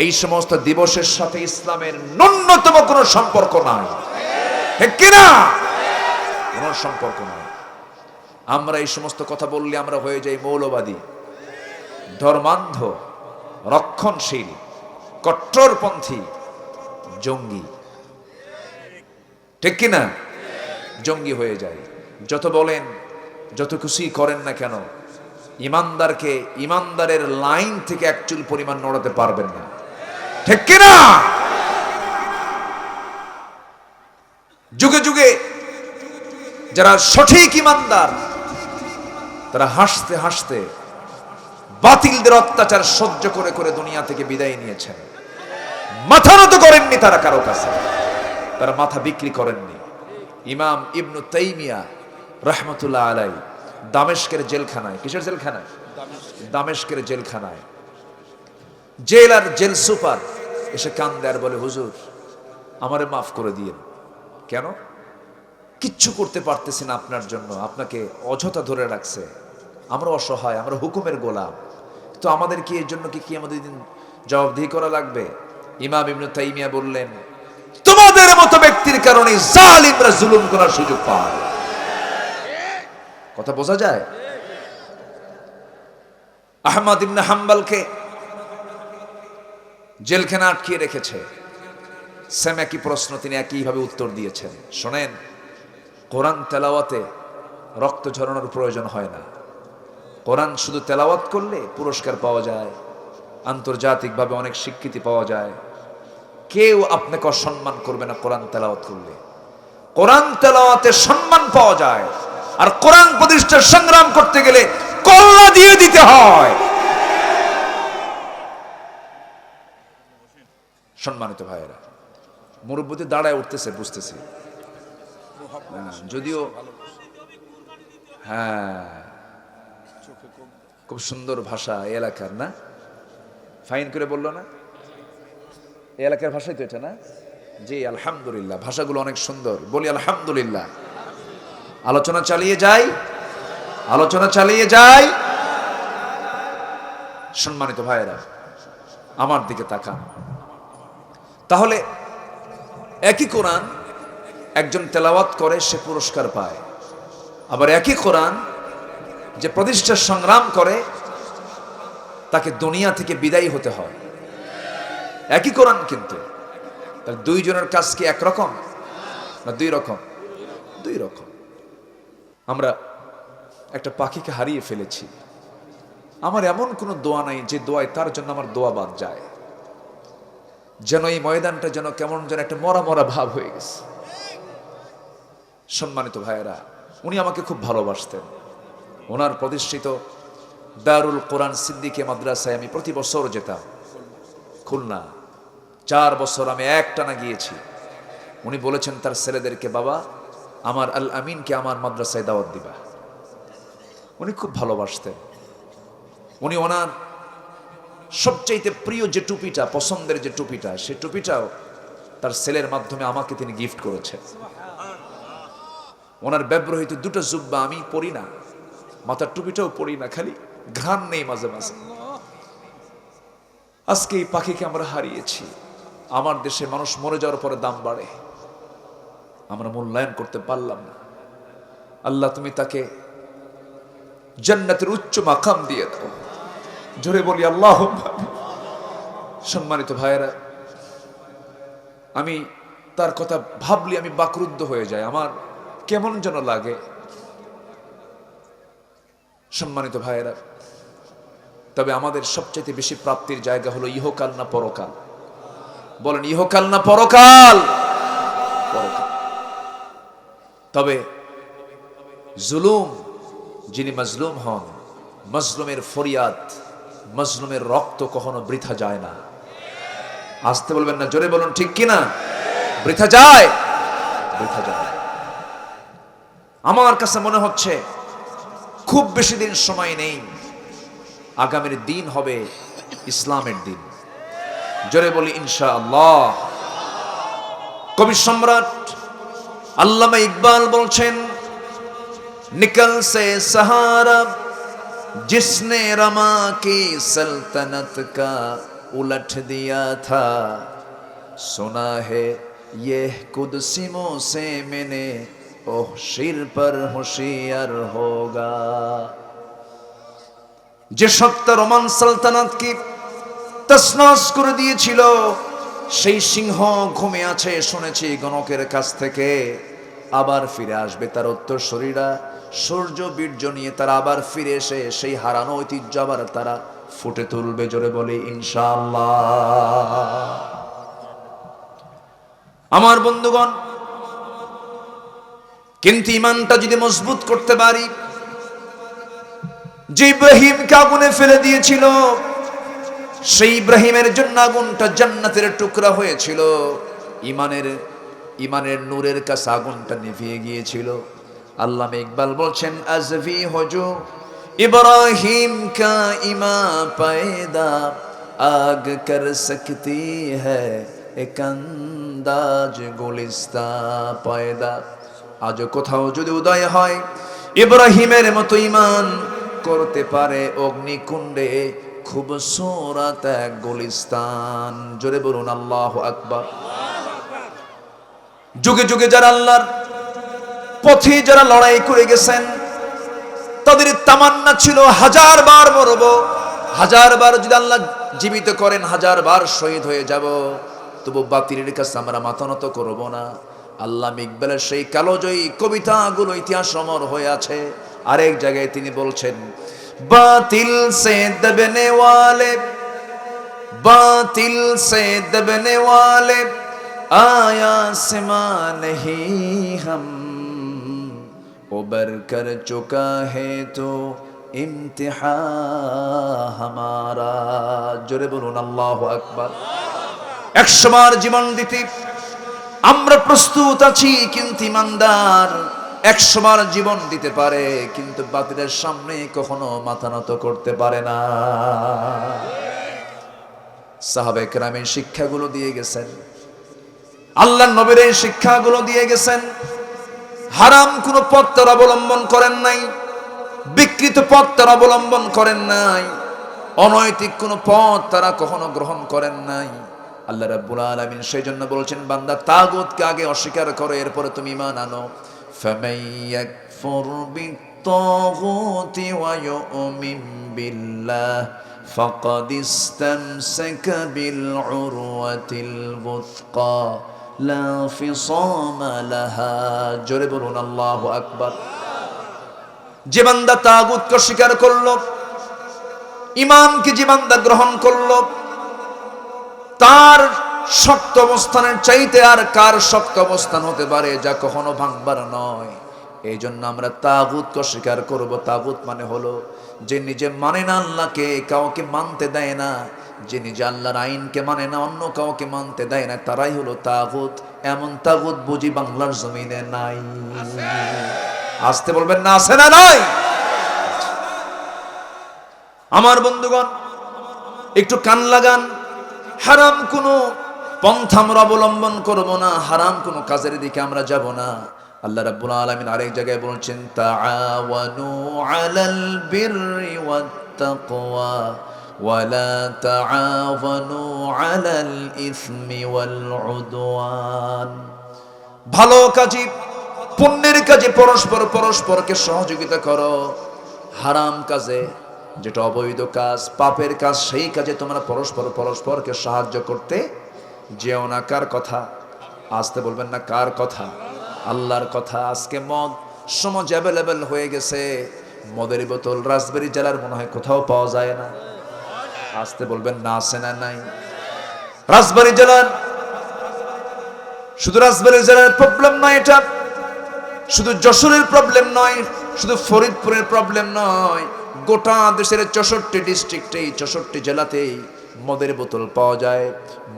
এই সমস্ত দিবসের সাথে ইসলামের ন্যূনতম কোনো সম্পর্ক নাই, ঠিক কিনা? কোনো সম্পর্ক নাই। আমরা এই সমস্ত কথা বললে আমরা হয়ে যাই মৌলবাদী, ধর্মান্ধ, রক্ষণশীল, কট্টরপন্থী, জঙ্গি। ঠিক কিনা? জঙ্গি হয়ে যায়। যত বলেন, যত খুশি করেন না কেন, ইমানদারকে ইমানদারের লাইন থেকে এক চুল পরিমাণ নড়াতে পারবেন না। ঠিক কিনা? যুগে যুগে যারা সঠিক ইমানদার, তারা হাসতে হাসতে বাতিলদের অত্যাচার সহ্য করে করে দুনিয়া থেকে বিদায় নিয়েছেন। মাথা নত করেননি তারা কারো কাছে, তারা মাথা বিক্রি করেননি। ইমাম ইবনু তাইমিয়া রাহমাতুল্লাহ আলাইহি দামেস্কের জেলখানায়, কিসের জেলখানায়? দামেস্কের জেলখানায় জেল আর জেল সুপার এসে কান্দে আর বলে, হুজুর আমারে মাফ করে দিয়েন। কেন? কিচ্ছু করতে পারতেছি না আপনার জন্য, আপনাকে অযথা ধরে রাখছে, আমরা অসহায়, আমরা হুকুমের গোলাম, তো আমাদের কি এর জন্য কি আমাদের দিন জবাবদিহি করা লাগবে? ইমাম ইবনে তাইমিয়া বললেন, তোমাদের মতো ব্যক্তির কারণে জালিমরা জুলুম করার সুযোগ পায়। কথা বোঝা যায়? আহমদ ইবনে হাম্বলকে জেলখানা আটকিয়ে রেখেছে। সেম একই প্রশ্ন, তিনি একইভাবে উত্তর দিয়েছেন। শোনেন, কোরআন তেলাওয়াতে রক্ত ঝরানোর প্রয়োজন হয় না। কোরআন শুধু তেলাওয়াত করলে পুরস্কার পাওয়া যায়, আন্তর্জাতিকভাবে অনেক স্বীকৃতি পাওয়া যায়। কেউ আপনাকে অসম্মান করবে না কোরআন তেলাওয়াত করলে। কোরআন তেলাওয়াতে সম্মান পাওয়া যায়, আর কোরআন প্রতিষ্ঠার সংগ্রাম করতে গেলে কল্লা দিয়ে দিতে হয়। সম্মানিত ভাইয়েরা, মুরব্বী দাঁড়ায় উঠতেছে, বুঝতেছি, যদিও হ্যাঁ খুব সুন্দর ভাষা এই এলাকার, না? ফাইন করে বললো না? এই এলাকার ভাষাই তো এটা, না? জি আলহামদুলিল্লাহ, ভাষাগুলো অনেক সুন্দর, বলি আলহামদুলিল্লাহ। আলোচনা চালিয়ে যাই, আলোচনা চালিয়ে যাই। সম্মানিত ভাইয়েরা, আমার দিকে তাকান। তাহলে একই কোরআন একজন তেলাওয়াত করে, সে পুরস্কার পায়। আবার একই কোরআন যে প্রতিষ্ঠার সংগ্রাম করে, তাকে দুনিয়া থেকে বিদায়ী হতে হয়। একই কোরআন, কিন্তু তার দুইজনের কাজ কি একরকম না দুই রকম? দুই রকম। আমরা একটা পাখিকে হারিয়ে ফেলেছি। আমার এমন কোনো দোয়া নাই যে দোয়ায় তার জন্য আমার দোয়া বাদ যায়। যেন এই ময়দানটা যেন কেমন যেন একটা মরা মরা ভাব হয়ে গেছে। সম্মানিত ভাইয়েরা, উনি আমাকে খুব ভালোবাসতেন। ওনার প্রতিষ্ঠিত দারুল কোরআন সিদ্দিকে মাদ্রাসায় আমি প্রতি বছর যেতাম। খুলনা 4 বছর আমি একটানা গিয়েছি। উনি বলেছেন তার ছেলেদেরকে, বাবা আমার আল আমিনকে আমার মাদ্রাসায় দাওয়াত দিবা। উনি খুব ভালোবাসতেন। উনি ওনার সবচাইতে প্রিয় যে টুপিটা, পছন্দের যে টুপিটা, সেই টুপিটাও তার ছেলের মাধ্যমে আমাকে তিনি গিফট করেছেন। ওনার ব্যবহৃত 2টা জুব্বা আমি পরি না, মাথার টুপিটাও পরি না, খালি ঘ্রাণ নেই মাঝে মাঝে। আজকে এই পাখিকে আমরা হারিয়েছি। আমার দেশে মানুষ মরে যাওয়ার পরে দাম বাড়ে, আমরা মূল্যায়ন করতে পারলাম না। আল্লাহ তুমি তাকে জান্নাতের উচ্চ মাকাম দিয়ে দাও, জোরে বলি আল্লাহ। সম্মানিত ভাইয়েরা, আমি তার কথা ভাবলি আমি বাকরুদ্ধ হয়ে যাই, আমার কেমন যেন লাগে। সম্মানিত ভাইয়েরা, তবে আমাদের সবচেয়ে বেশি প্রাপ্তির জায়গা হলো ইহকাল না পরকাল? বলেন ইহকাল না পরকাল? পরকাল। তবে জুলুম, যিনি মাজলুম হন, মাজলুমের ফরিয়াদ, মাজলুমের রক্ত কখনো বৃথা যায় না। আসতে বলবেন না, জোরে বলুন ঠিক কিনা? বৃথা যায়? বৃথা যায়। আমার কাছে মনে হচ্ছে খুব বেশি দিন সময় নেই, আগামীর দিন হবে ইসলামের দিন। জোরে বলি ইনশাআল্লাহ। কবি সম্রাট আল্লামা ইকবাল বলছেন, निकल से सहारा जिसने रमा की सल्तनत का उलट दिया था, सुना है ये कुदसिमों से मैंने ओह शिर पर होशियार होगा। যে সত্য রোমান সালতানাত কি তছনছ করে দিয়েছিল। সেই সিংহ ঘুমে আছে শুনেছি গণকের কাছ থেকে, আবার ফিরে আসবে তার উত্তরসূরিরা, সূর্য বীর্য নিয়ে তারা আবার ফিরে এসে সেই হারানো ঐতিহ্য আবার তারা ফুটে তুলবে। জোরে বলি ইনশাআল্লাহ। আমার বন্ধুগণ, কিন্তু ইমানটা যদি মজবুত করতে পারি, যে ইব্রাহিমকে আগুনে ফেলে দিয়েছিল সেই ইব্রাহিমের জন্য আগুনটা জান্নাতের টুকরা হয়েছিল, ইমানের নূরের কাছে আগুনটা নিভিয়ে গিয়েছিল। আল্লামা ইকবাল বলছেন, আজভি হজু ইব্রাহিম কা ইমা পায়দা, আগ কর সকতি হ্যায় এক আন্দাজ গুলিস্তা পায়দা। আজ কোথাও যদি উদয় হয় ইব্রাহিমের মতো ঈমান করতে পারে অগ্নিকুণ্ডে খুবসুরত এক গুলিস্তান। জোরে বলুন আল্লাহু আকবার। যুগে যুগে যারা আল্লাহর পথে যারা লড়াই করে গেছেন, তাদের তামান্না ছিল হাজার বার মরব, হাজার বার যদি আল্লাহ জীবিত করেন হাজার বার শহীদ হয়ে যাব, তবু বাতিলের কাছে আমরা মাথা নত করব না। আল্লামা ইকবালের সেই কালোজয়ী কবিতাগুলো ইতিহাস অমর হয়ে আছে। আরেক জায়গায় তিনি বলছেন, বাতিল সে দবনে ওয়ালে, বাতিল সে দবনে ওয়ালে आया सिमा नहीं हम, उबर कर चुका है तो इम्तिहा हमारा। জোরে বলুন আল্লাহু আকবার। 100 বার জীবন দিতে আমরা প্রস্তুত আছি, কিন্তু ইমানদার 100 বার জীবন দিতে পারে কিন্তু বাতিলের সামনে কখনো মাথা নত করতে পারে না। সাহাবায়ে কেরামের শিক্ষাগুলো দিয়ে গেছেন, আল্লাহর নবীর এই শিক্ষাগুলো দিয়ে গেছেন। হারাম কোনো পথ তারা অবলম্বন করেন নাই, বিকৃত পথ তারা অবলম্বন করেন নাই, অনৈতিক কোনো পথ তারা কখনো গ্রহণ করেন নাই। আল্লাহ রাব্বুল আলামিন সেই জন্য বলছেন, বান্দা তাগুতকে আগে অস্বীকার করো, এরপরে তুমি ঈমান আনো। ফামান ইয়াকফুর বিত-তাগুতি ওয়া ইউমিন বিল্লাহ ফাকাদ ইসতামসাকা বিল উরওয়াতিল বুথকা লা ফিসামা লাহা। জোরে বলুন আল্লাহু আকবার। যে বান্দা তাগুতকে অস্বীকার করলো, ঈমানকে যে বান্দা গ্রহণ করলো, তার শক্ত অবস্থানের চাইতে আর কার শক্ত অবস্থান হতে পারে যা কখনো ভাঙবার নয়। এই জন্য আমরা তাগুতকে অস্বীকার করব। তাগুত মানে হলো যে নিজে মানে না আল্লাহকে, কাউকে মানতে দেয় না, যে নিজে আল্লাহর আইনকে মানে না, অন্য কাউকে মানতে দেয় না, তারাই হলো তাগুত। এমন তাগুত বুঝি বাংলার জমিনে নাই? আসতে বলবেন না, আছে না নাই? আমার বন্ধুগণ, একটু কান লাগান। হারাম কোনো পন্থা আমরা অবলম্বন করব না, হারাম কোনো কাজের দিকে আমরা যাব না। আল্লাহ রাব্বুল আলামিন আরেক জায়গায় বলছেন, তাআওয়ানু আলাল বিররি ওয়াত তাকওয়া ওয়া লা তাআওয়ানু আলাল ইসমি ওয়াল উদওয়ান। ভালো কাজে, পুণ্যের কাজে পরস্পরকে সহযোগিতা করো, হারাম কাজে, যেটা অবৈধ কাজ, পাপের কাজ, সেই কাজে তোমরা পরস্পরকে সাহায্য করতে যেও না। কার কথা? আসতে বলবেন না, কার কথা? আল্লাহর কথা। আজকে মদ সমাজ অ্যাভেলেবেল হয়ে গেছে, মদের বোতল রাজবাড়ী জেলার মনে হয় কোথাও পাওয়া যায় না। আসতে বলবেন না, আছে না নাই? রাজবাড়ী জেলার, শুধু রাজবাড়ী জেলার প্রবলেম নয় এটা, শুধু যশোরের প্রবলেম নয়, শুধু ফরিদপুরের প্রবলেম নয়, গোটা দেশের 64 ডিস্ট্রিক্টে, 64 জেলাতেই মদের বোতল পাওয়া যায়,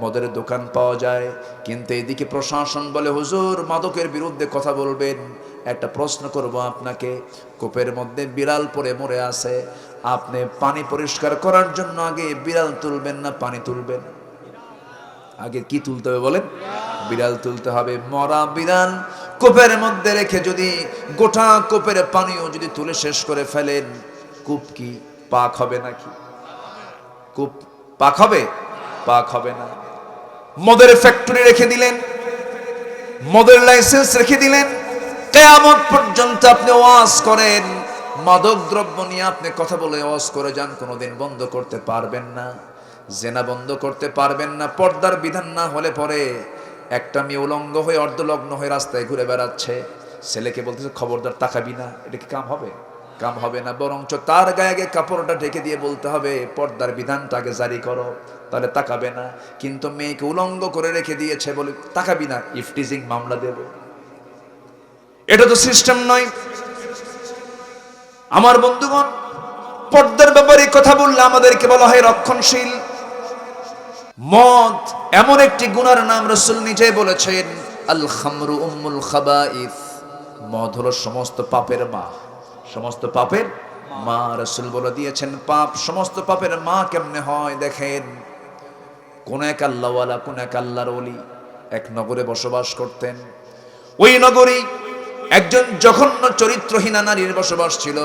মদের দোকান পাওয়া যায়। কিন্তু এদিকে প্রশাসন বলে, হুজুর মাদকের বিরুদ্ধে কথা বলবেন। একটা প্রশ্ন করব আপনাকে, কূপের মধ্যে বিড়াল পড়ে মরে আছে, আপনি পানি পরিষ্কার করার জন্য আগে বিড়াল তুলবেন না পানি তুলবেন? আগে কি তুলতে হবে বলেন? বিড়াল তুলতে হবে। মরা বিড়াল কূপের মধ্যে রেখে যদি গোটা কূপের পানিও যদি তুলে শেষ করে ফেলেন, কূপ কি পাক হবে নাকি? কূপ পাক হবে? পাক হবে না। মদের ফ্যাক্টরি রেখে দিলেন, মদের লাইসেন্স রেখে দিলেন, কিয়ামত পর্যন্ত আপনি ওয়াজ করেন, মাদক দ্রব্য নিয়ে আপনি কথা বলে ওয়াজ করে যান, কোনোদিন বন্ধ করতে পারবেন না। জেনা বন্ধ করতে পারবেন না, পর্দার বিধান না হলে পরে একটা মেয়ে উলঙ্গ হয়ে অর্ধলগ্ন হয়ে রাস্তায় ঘুরে বেড়াচ্ছে, ছেলেকে বলতেছে খবরদার তাকাবি না, এটা কি কাম হবে? কাম হবে না, বরঞ্চ তার গায়ে আগে কাপড়টা ঢেকে দিয়ে বলতে হবে পর্দার বিধানটা আগে জারি করো, তাহলে তাকাবে না। কিন্তু মেয়েকে উলঙ্গ করে রেখে দিয়েছে বলে তাকাবি না, ইফটিজিং মামলা দেব। এটা তো সিস্টেম নয়। আমার বন্ধুগণ, পর্দার ব্যাপারে কথা বললে আমাদেরকে বলা হয় রক্ষণশীল। মদ এমন একটি গুনার নাম, রাসূল নিজে বলেছেন আল খামরু উম্মুল খাবাইস, মদ হলো সমস্ত পাপের মা, সমস্ত পাপের মা। রাসূল বলে দিয়েছেন পাপ, সমস্ত পাপের মা কেমনে হয় দেখেন। কোন এক আল্লাহওয়ালা, কোন এক আল্লাহর ওলি এক নগরে বসবাস করতেন। ওই নগরী একজন জঘন্য চরিত্রহীনা নারীর বসবাস ছিল,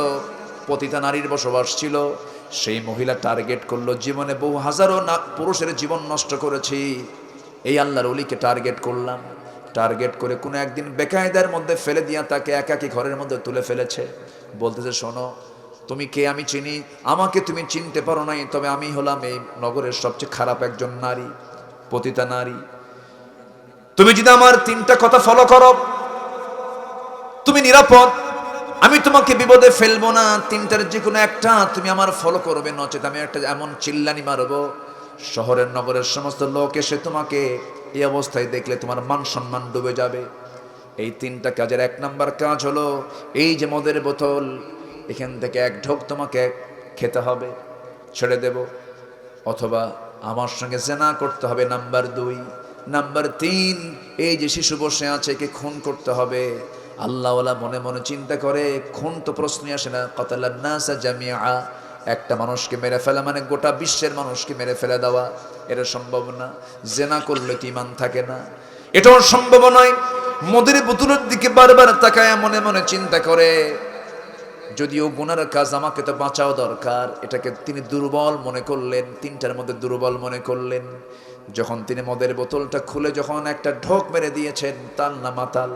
পতিতা নারীর বসবাস ছিল। সেই মহিলা টার্গেট করলো, জীবনে বহু হাজারো পুরুষের জীবন নষ্ট করেছি, এই আল্লাহর ওলিকে টার্গেট করলাম। টার্গেট করে কোনো একদিন বেকায়দার মধ্যে ফেলে দিয়া তাকে একাকী ঘরের মধ্যে তুলে ফেলেছে। বলতেছে শোনো, তুমি কে আমি চিনি, আমাকে তুমি চিনতে পারো নাই, তবে আমি হলাম এই নগরের সবচেয়ে খারাপ একজন নারী, পতিতা নারী। তুমি যদি আমার 3টা কথা ফলো করো তুমি নিরাপদ, আমি তোমাকে বিপদে ফেলবো না। 3টার যে কোনো একটা তুমি আমার ফলো করবে, নচেত আমি একটা এমন চিল্লানি মারবো, শহরের নগরের সমস্ত লোক এসে তোমাকে এই অবস্থায় দেখলে তোমার মান সম্মান ডুবে যাবে। এই 3টা কাজের 1 নাম্বার কাজ হলো এই যে মদের বোতল, এখান থেকে 1 ঢোক তোমাকে খেতে হবে, ছেড়ে দেব, অথবা আমার সঙ্গে জেনা করতে হবে নাম্বার 2। নাম্বার 3, এই যে শিশু বসে আছে একে খুন করতে হবে। আল্লাহওয়ালা মনে মনে চিন্তা করে খুন তো প্রশ্নই আসে না, কাতালান নাসা জামিআ, একটা মানুষকে মেরে ফেলা মানে গোটা বিশ্বের মানুষকে মেরে ফেলে দেওয়া, এটা সম্ভব না। জেনা করলে কি ঈমান থাকে না, এটাও সম্ভব নয়। মদের বোতলের দিকে বারবার তাকায় মনে মনে চিন্তা করে যদিও গুনার কাজ, আমাকে তো বাঁচাও দরকার। এটাকে তিনি দুর্বল মনে করলেন, 3টার মধ্যে দুর্বল মনে করলেন। যখন তিনি মদের বোতলটা খুলে যখন একটা ঢোক মেরে দিয়েছেন, তাল না মাতাল?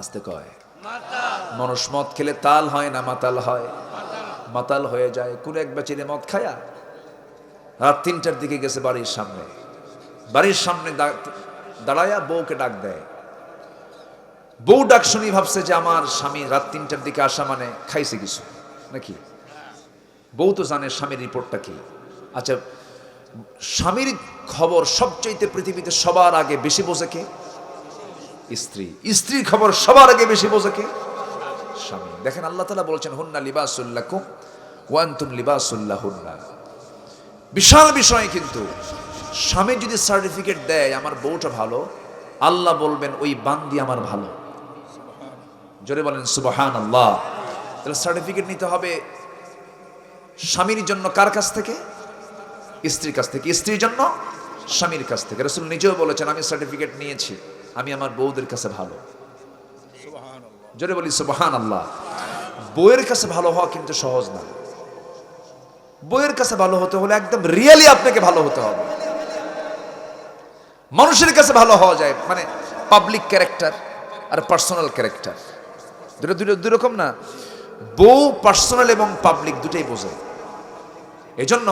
আসতে কয় মানুষ মদ খেলে তাল হয় না মাতাল হয়? মাতাল হয়ে যায়। কোন এক বেচারে মদ খায়া রাত 3টার দিকে গেছে বাড়ির সামনে, বাড়ির সামনে দাঁড়ায়া বউকে ডাক দেয়। বউ ডাক শুনি ভাবছে যে আমার স্বামী রাত 3টার দিকে আসা মানে খাইছে কিছু নাকি। বউ তো জানে স্বামীর রিপোর্টটা কি। আচ্ছা, স্বামীর খবর সবচাইতে পৃথিবীতে সবার আগে বেশি বোঝে কে? স্ত্রী। স্ত্রীর খবর সবার আগে বেশি বোঝে কে? স্বামী। দেখেন আল্লাহ তাআলা বলছেন হুন্না লিবাসুল লাকুম ওয়া আনতুম লিবাসুল লাহুন্না। বিশাল বিষয়। কিন্তু স্বামী যদি সার্টিফিকেট দেয় আমার বউটা ভালো, আল্লাহ বলবেন ওই বান্দি আমার ভালো। জোরে বলেন সুবহানাল্লাহ। তাহলে সার্টিফিকেট নিতে হবে স্বামীর জন্য কার কাছ থেকে? স্ত্রীর কাছ থেকে। স্ত্রীর জন্য স্বামীর কাছ থেকে। রাসূল নিজেও বলেছেন আমি সার্টিফিকেট নিয়েছি, আমি আমার বউদের কাছে ভালো। জোরে বলি সুবহানাল্লাহ। বউয়ের কাছে ভালো হওয়া কিন্তু সহজ না। বউয়ের কাছে ভালো হতে হলে একদম রিয়েলি আপনাকে ভালো হতে হবে। মানুষের কাছে ভালো হওয়া যায় মানে পাবলিক ক্যারেক্টার আর পার্সোনাল ক্যারেক্টার, দুই রকম না। বউ পার্সোনাল এবং পাবলিক দুটোই বোঝে। এজন্য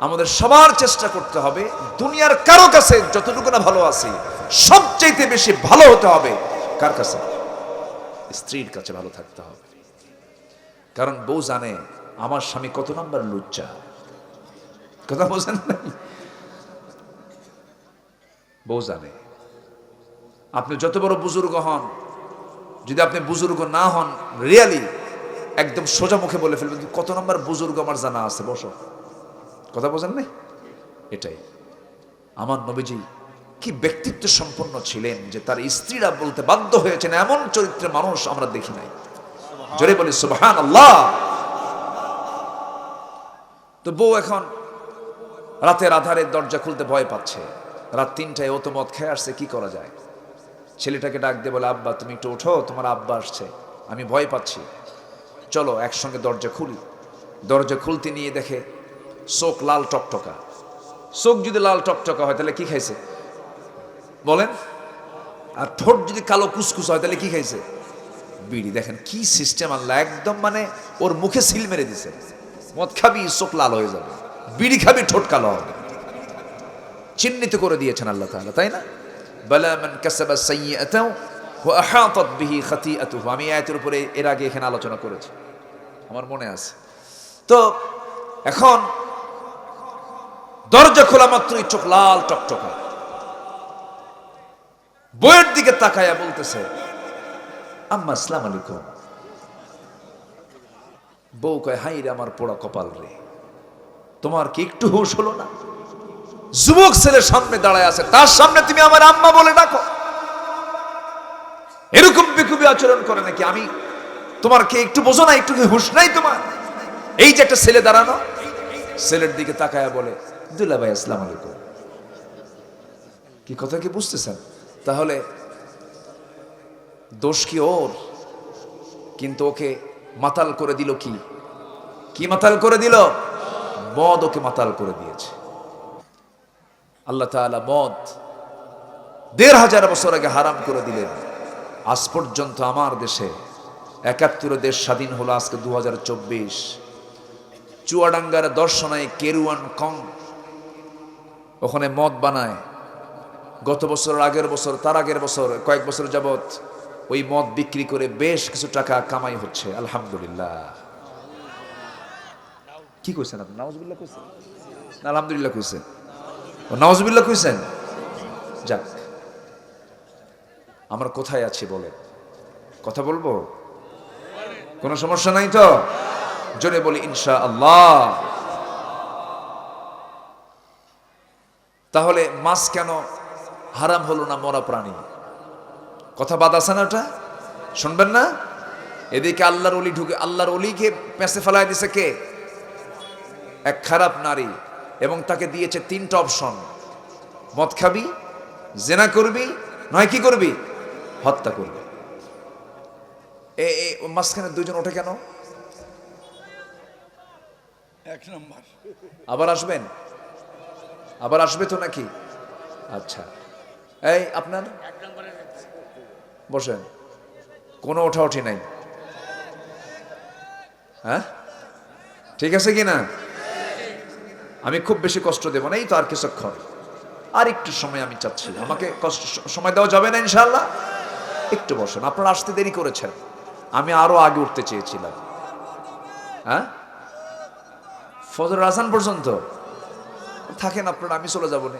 আমাদের সবার চেষ্টা করতে হবে দুনিয়ার কারো কাছে যতটুকু না ভালো আছি সবচাইতে বেশি ভালো হতে হবে কার কাছে? স্ত্রীর কাছে ভালো থাকতে হবে। কারণ বউ জানে আমার স্বামী কত নাম্বার লুচ্চা। কথা বোঝেন নাই? বউ জানে। আপনি যত বড় বুজুর্গ হন, যদি আপনি বুজুর্গ না হন রিয়ালি একদম সোজা মুখে বলে ফেলবেন কত নাম্বার বুজুর্গ আমার জানা আছে, বসো। কথা বোঝেন নাই? এটাই। আমার নবীজি কি ব্যক্তিত্ব সম্পন্ন ছিলেন যে তার স্ত্রীরা বলতে বাধ্য হয়েছেন এমন চরিত্রের মানুষ আমরা দেখি নাই। জোরে বলি সুবহানাল্লাহ। তো বউ এখন রাতের আধারে দরজা খুলতে ভয় পাচ্ছে। রাত 3টায় ও তো মদ খেয়ে আসছে, কি করা যায়? ছেলেটাকে ডাক দিয়ে বলে আব্বা তুমি একটু ওঠো, তোমার আব্বা আসছে, আমি ভয় পাচ্ছি, চলো একসঙ্গে দরজা খুলি। দরজা খুলতে নিয়ে দেখে চোখ লাল টকটকা। চোখ যদি লাল টকটকা হয় তাহলে কি খাইছে বলেন? আর ঠোঁট যদি কালো কুসকুস হয় তাহলে কি খাইছে? বিড়ি। দেখেন কি সিস্টেম আল্লাহ, একদম মানে ওর মুখে সিল মেরে দিছে। মদ খাবি চোখ লাল হয়ে যাবে। বিড়ি খাবি ঠোঁট কালো হবে, চিহ্নিত করে দিয়েছেন আল্লাহ তাআলা, তাই না? বালা মান কাসাবা সাইয়্যাতাও ওয়া আহাতাত বিহি খাতিআতুহু, আমি আয়াতের উপরে এর আগে এখানে আলোচনা করেছি, আমার মনে আছে। তো এখন দরজা খোলা মাত্রই চোখ লাল টকটকা, বইয়ের দিকে তাকায়া বলতেছে আম্মা আসসালামু আলাইকুম। বউ কয় হাই রে আমার পোড়া কপাল রে, তোমার কি একটু হুঁশ হলো না? যুবক ছেলে সামনে দাঁড়ায় আছে, তার সামনে তুমি আমার আম্মা বলে ডাকো, এরকম বেকুবি আচরণ করে নাকি? আমি তোমার কি একটু বোঝো না, একটু কি হুঁশ নাই তোমার? এই যে একটা ছেলে দাঁড়ানো, ছেলের দিকে তাকায়া বলে দুলা ভাই আসসালামু আলাইকুম। কি কথা কি বুঝতেছেন? তাহলে দোষ কি ওর? কিন্তু ওকে মাতাল করে দিল কি? কি মাতাল করে দিল? মদ ওকে মাতাল করে দিয়েছে। আল্লাহ তাআলা মদ ১৫০০ বছর আগে হারাম করে দিলেন। আজ পর্যন্ত আমার দেশে ৭১ দেশ স্বাধীন হলো, আজকে ২০২৪। চুয়াডাঙ্গার দর্শনায় কেরুয়ান কং, ওখানে মদ বানায়। গত বছর, আগের বছর, তার আগের বছর, কয়েক বছর যাবত ওই মদ বিক্রি করে বেশ কিছু টাকা কামাই হচ্ছে, আলহামদুলিল্লাহ। কি কইছেন আপনি? নাউজুবিল্লাহ কইছেন না আলহামদুলিল্লাহ কইছেন? ও নাউজুবিল্লাহ কইছেন? যাক, আমরা কোথায় আছি বলেন? কথা বলবো? কোনো সমস্যা নাই তো? জোরে বলি ইনশাআল্লাহ। তাহলে মাছ কেন হারাম হলো না? মরা প্রাণী, কথা বাদ আছে না? ওটা শুনবেন না? এদিকে আল্লাহর ওলি ঢুকে, আল্লাহর ওলিকে পেঁচে ফেলায় দিছে কে? এক খারাপ নারী, এবং তাকে দিয়েছে ৩টা অপশন: মদ খাবি, জেনা করবি, নয় কি করবি? হত্যা করবি। মাঝখানে দুইজন ওঠে কেন? এক নম্বর আবার আসবেন? আবার আসবে তো নাকি? আচ্ছা, এই আপনার বসেন, কোনো ওঠাউঠি নাই, হ্যাঁ? ঠিক আছে কি না? আমি খুব বেশি কষ্ট দেব না, এই তো আর কিছুক্ষণ, আর একটু সময় আমি চাচ্ছি। আমাকে কষ্ট সময় দেওয়া যাবে না ইনশাআল্লাহ? একটু বসেন, আপনারা আসতে দেরি করেছেন, আমি আরো আগে উঠতে চেয়েছিলাম। হ্যাঁ, ফজর আজান পর্যন্ত থাকেন আপনারা, আমি চলে যাব না।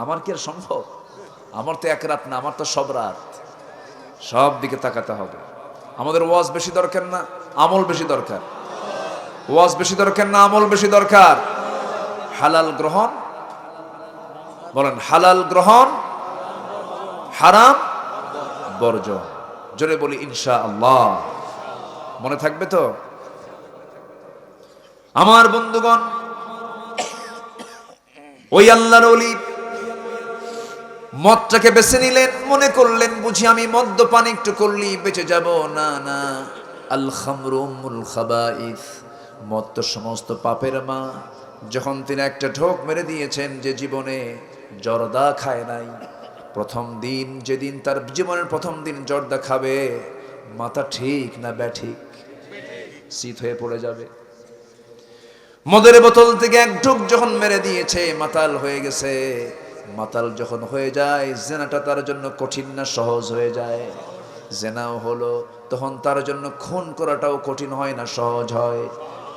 আমার কি আর সম্ভব? আমার তো এক রাত না, আমার তো সব রাত, সব দিকে তাকাতে হবে। আমাদের ওয়াজ বেশি দরকার না আমল বেশি দরকার? ওয়াজ বেশি দরকার না আমল বেশি দরকার? হালাল গ্রহণ, বলেন হালাল গ্রহণ, হারাম বর্জন। জোরে বলি ইনশাআল্লাহ। মনে থাকবে তো? আমার বন্ধুগণ, ওই আল্লাহর ওলি মদটাকে বেছে নিলেন, মনে করলেন বুঝি আমি মদ্যপান একটু করলেই বেঁচে যাব। না না, আল খামরু উম্মুল খাবাইস, মদ তো সমস্ত পাপের মা। যখন তিনি একটা ঢোক মেরে দিয়েছেন, যে জীবনে জর্দা খায় নাই, প্রথম দিন যেদিন তার জীবনের প্রথম দিন জর্দা খাবে, মাথা ঠিক না ব্যাঠিক? শীত হয়ে পড়ে যাবে। মদের বোতল থেকে এক ঢোক যখন মেরে দিয়েছে, মাতাল হয়ে গেছে। মাতাল যখন হয়ে যায়, জেনাটা তার জন্য কঠিন না সহজ হয়ে যায়? জেনাও হলো, তখন তার জন্য খুন করাটাও কঠিন হয় না সহজ হয়?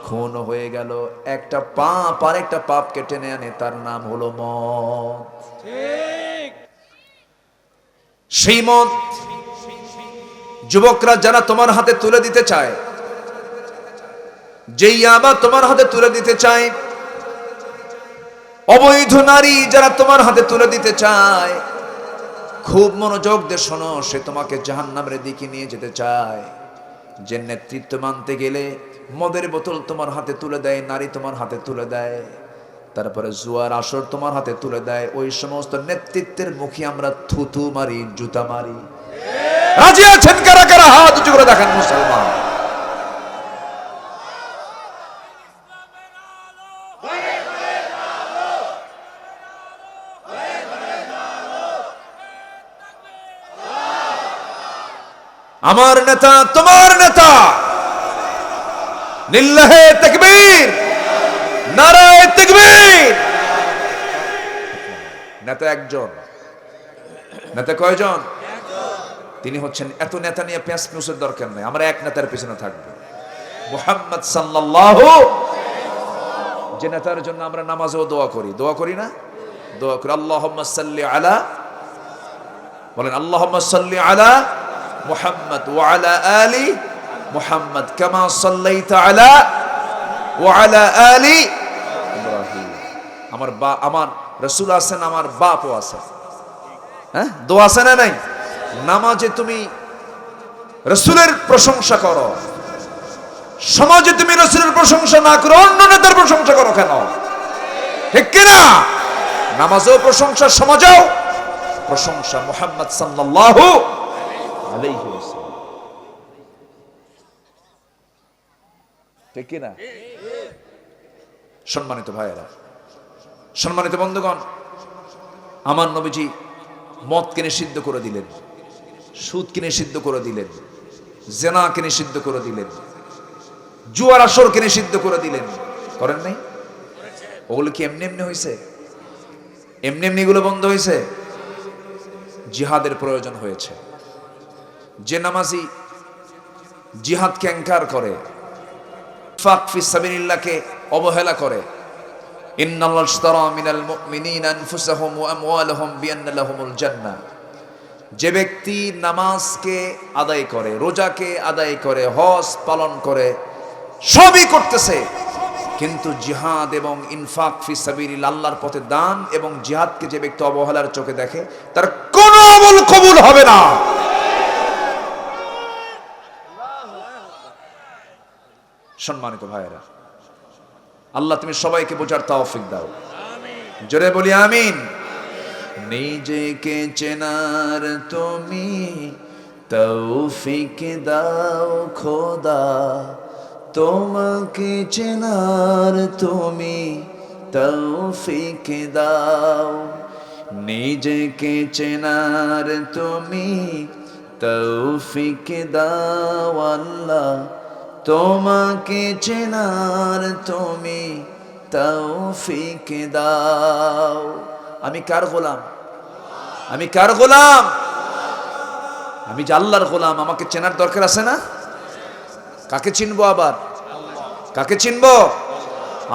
খুন হয়ে গেল, একটা পাপ আর একটা পাপকে টেনে আনে, তার নাম হলো মদ। সেই মদ যুবকরা যারা তোমার হাতে তুলে দিতে চায়, যেই ইয়াবা তোমার হাতে তুলে দিতে চায়, অবৈধ নারী যারা তোমার হাতে তুলে দিতে চায়, খুব মনোযোগ দিয়ে শোনো, সে তোমাকে জাহান্নামের দিকে নিয়ে যেতে চায়। যে নেতৃত্ব মানতে গেলে মদের বোতল তোমার হাতে তুলে দেয়, নারী তোমার হাতে তুলে দেয়, তারপরে জুয়ার আসর তোমার হাতে তুলে দেয়, ওই সমস্ত নেতৃত্বের মুখে আমরা থুতু মারি, জুতা মারি। রাজি আছেন কারা কারা? হাত উঁচু করে দেখান মুসলমান। আমার নেতা, তোমার নেতা, লিল্লাহে তাকবীর, নারায়ে তাকবীর। নেতা একজন, নেতা কয়জন? তিনি হচ্ছেন, এত নেতা নিয়ে প্যাঁচ প্যাঁচের দরকার নেই, আমরা এক নেতার পিছনে থাকবো, মুহাম্মদ সাল্লাল্লাহু। যে নেতার জন্য আমরা নামাজেও দোয়া করি না? দোয়া করি আল্লাহুম্মা সাল্লি আলা, বলেন আল্লাহুম্মা সাল্লি আলা মুহাম্মদ ওয়া আলা আলি মুহাম্মদ কামা সাল্লাইতা আলা ওয়া আলা আলি ইব্রাহিম। আমার রাসূল আছেন, আমার বাপও আছে, হ্যাঁ, দোয়া আছে না নাই? নামাজে তুমি রাসূলের প্রশংসা করো, সমাজে তুমি রাসূলের প্রশংসা না করো, অন্য নেতার প্রশংসা করো কেন? ঠিক কি না? নামাজেও প্রশংসা, সমাজেও প্রশংসা, মুহাম্মদ সাল্লাল্লাহু আলাইহি ওয়াসাল্লাম। ঠিক কি না? সম্মানিত ভাইয়েরা, সম্মানিত বন্ধুগণ, আমার নবীজি মদকে নিষিদ্ধ করে দিলেন, সুদকে নিষিদ্ধ করে দিলেন, জেনাকে নিষিদ্ধ করে দিলেন, জুয়ার আসরকে নিষিদ্ধ করে দিলেন। করেন নাই? ওগুলো কি এমনি এমনি হয়েছে? এমনি এমনি এগুলো বন্ধ হয়েছে? জিহাদের প্রয়োজন হয়েছে। যে নামাজি জিহাদকে ইনকার করে, ইনফাক ফি সাবিলিল্লাহকে অবহেলা করে, ইন্নাল্লাহ ইশতারা মিনাল মুমিনিনা আনফুসাহুম ওয়া আমওয়ালাহুম বিআন্না লাহুমুল জান্নাহ। যে ব্যক্তি নামাজকে আদায় করে, রোজাকে আদায় করে, হজ পালন করে, সবই করতেছে, কিন্তু জিহাদ এবং ইনফাক ফি সাবিলিল্লাহ, আল্লাহর পথে দান এবং জিহাদকে যে ব্যক্তি অবহেলার চোখে দেখে, তার কোনো আমল কবুল হবে না। সম্মানিত ভাইয়েরা, আল্লাহ তুমি সবাইকে বোঝার তৌফিক দাও, জোরে বলি আমিন। নিজেকে চেনার তুমি তৌফিক দাও খোদা, তোমাকে চেনার তুমি তৌফিক দাও। নিজেকে চেনার তুমি তৌফিক দাও আল্লাহ, তোমাকে চেনার তুমি তৌফিক দাও। আমি কার গোলাম? আমি কার গোলাম? আমি যে আল্লাহর গোলাম, আমাকে চেনার দরকার আছে না? কাকে চিনবো? আবার কাকে চিনবো?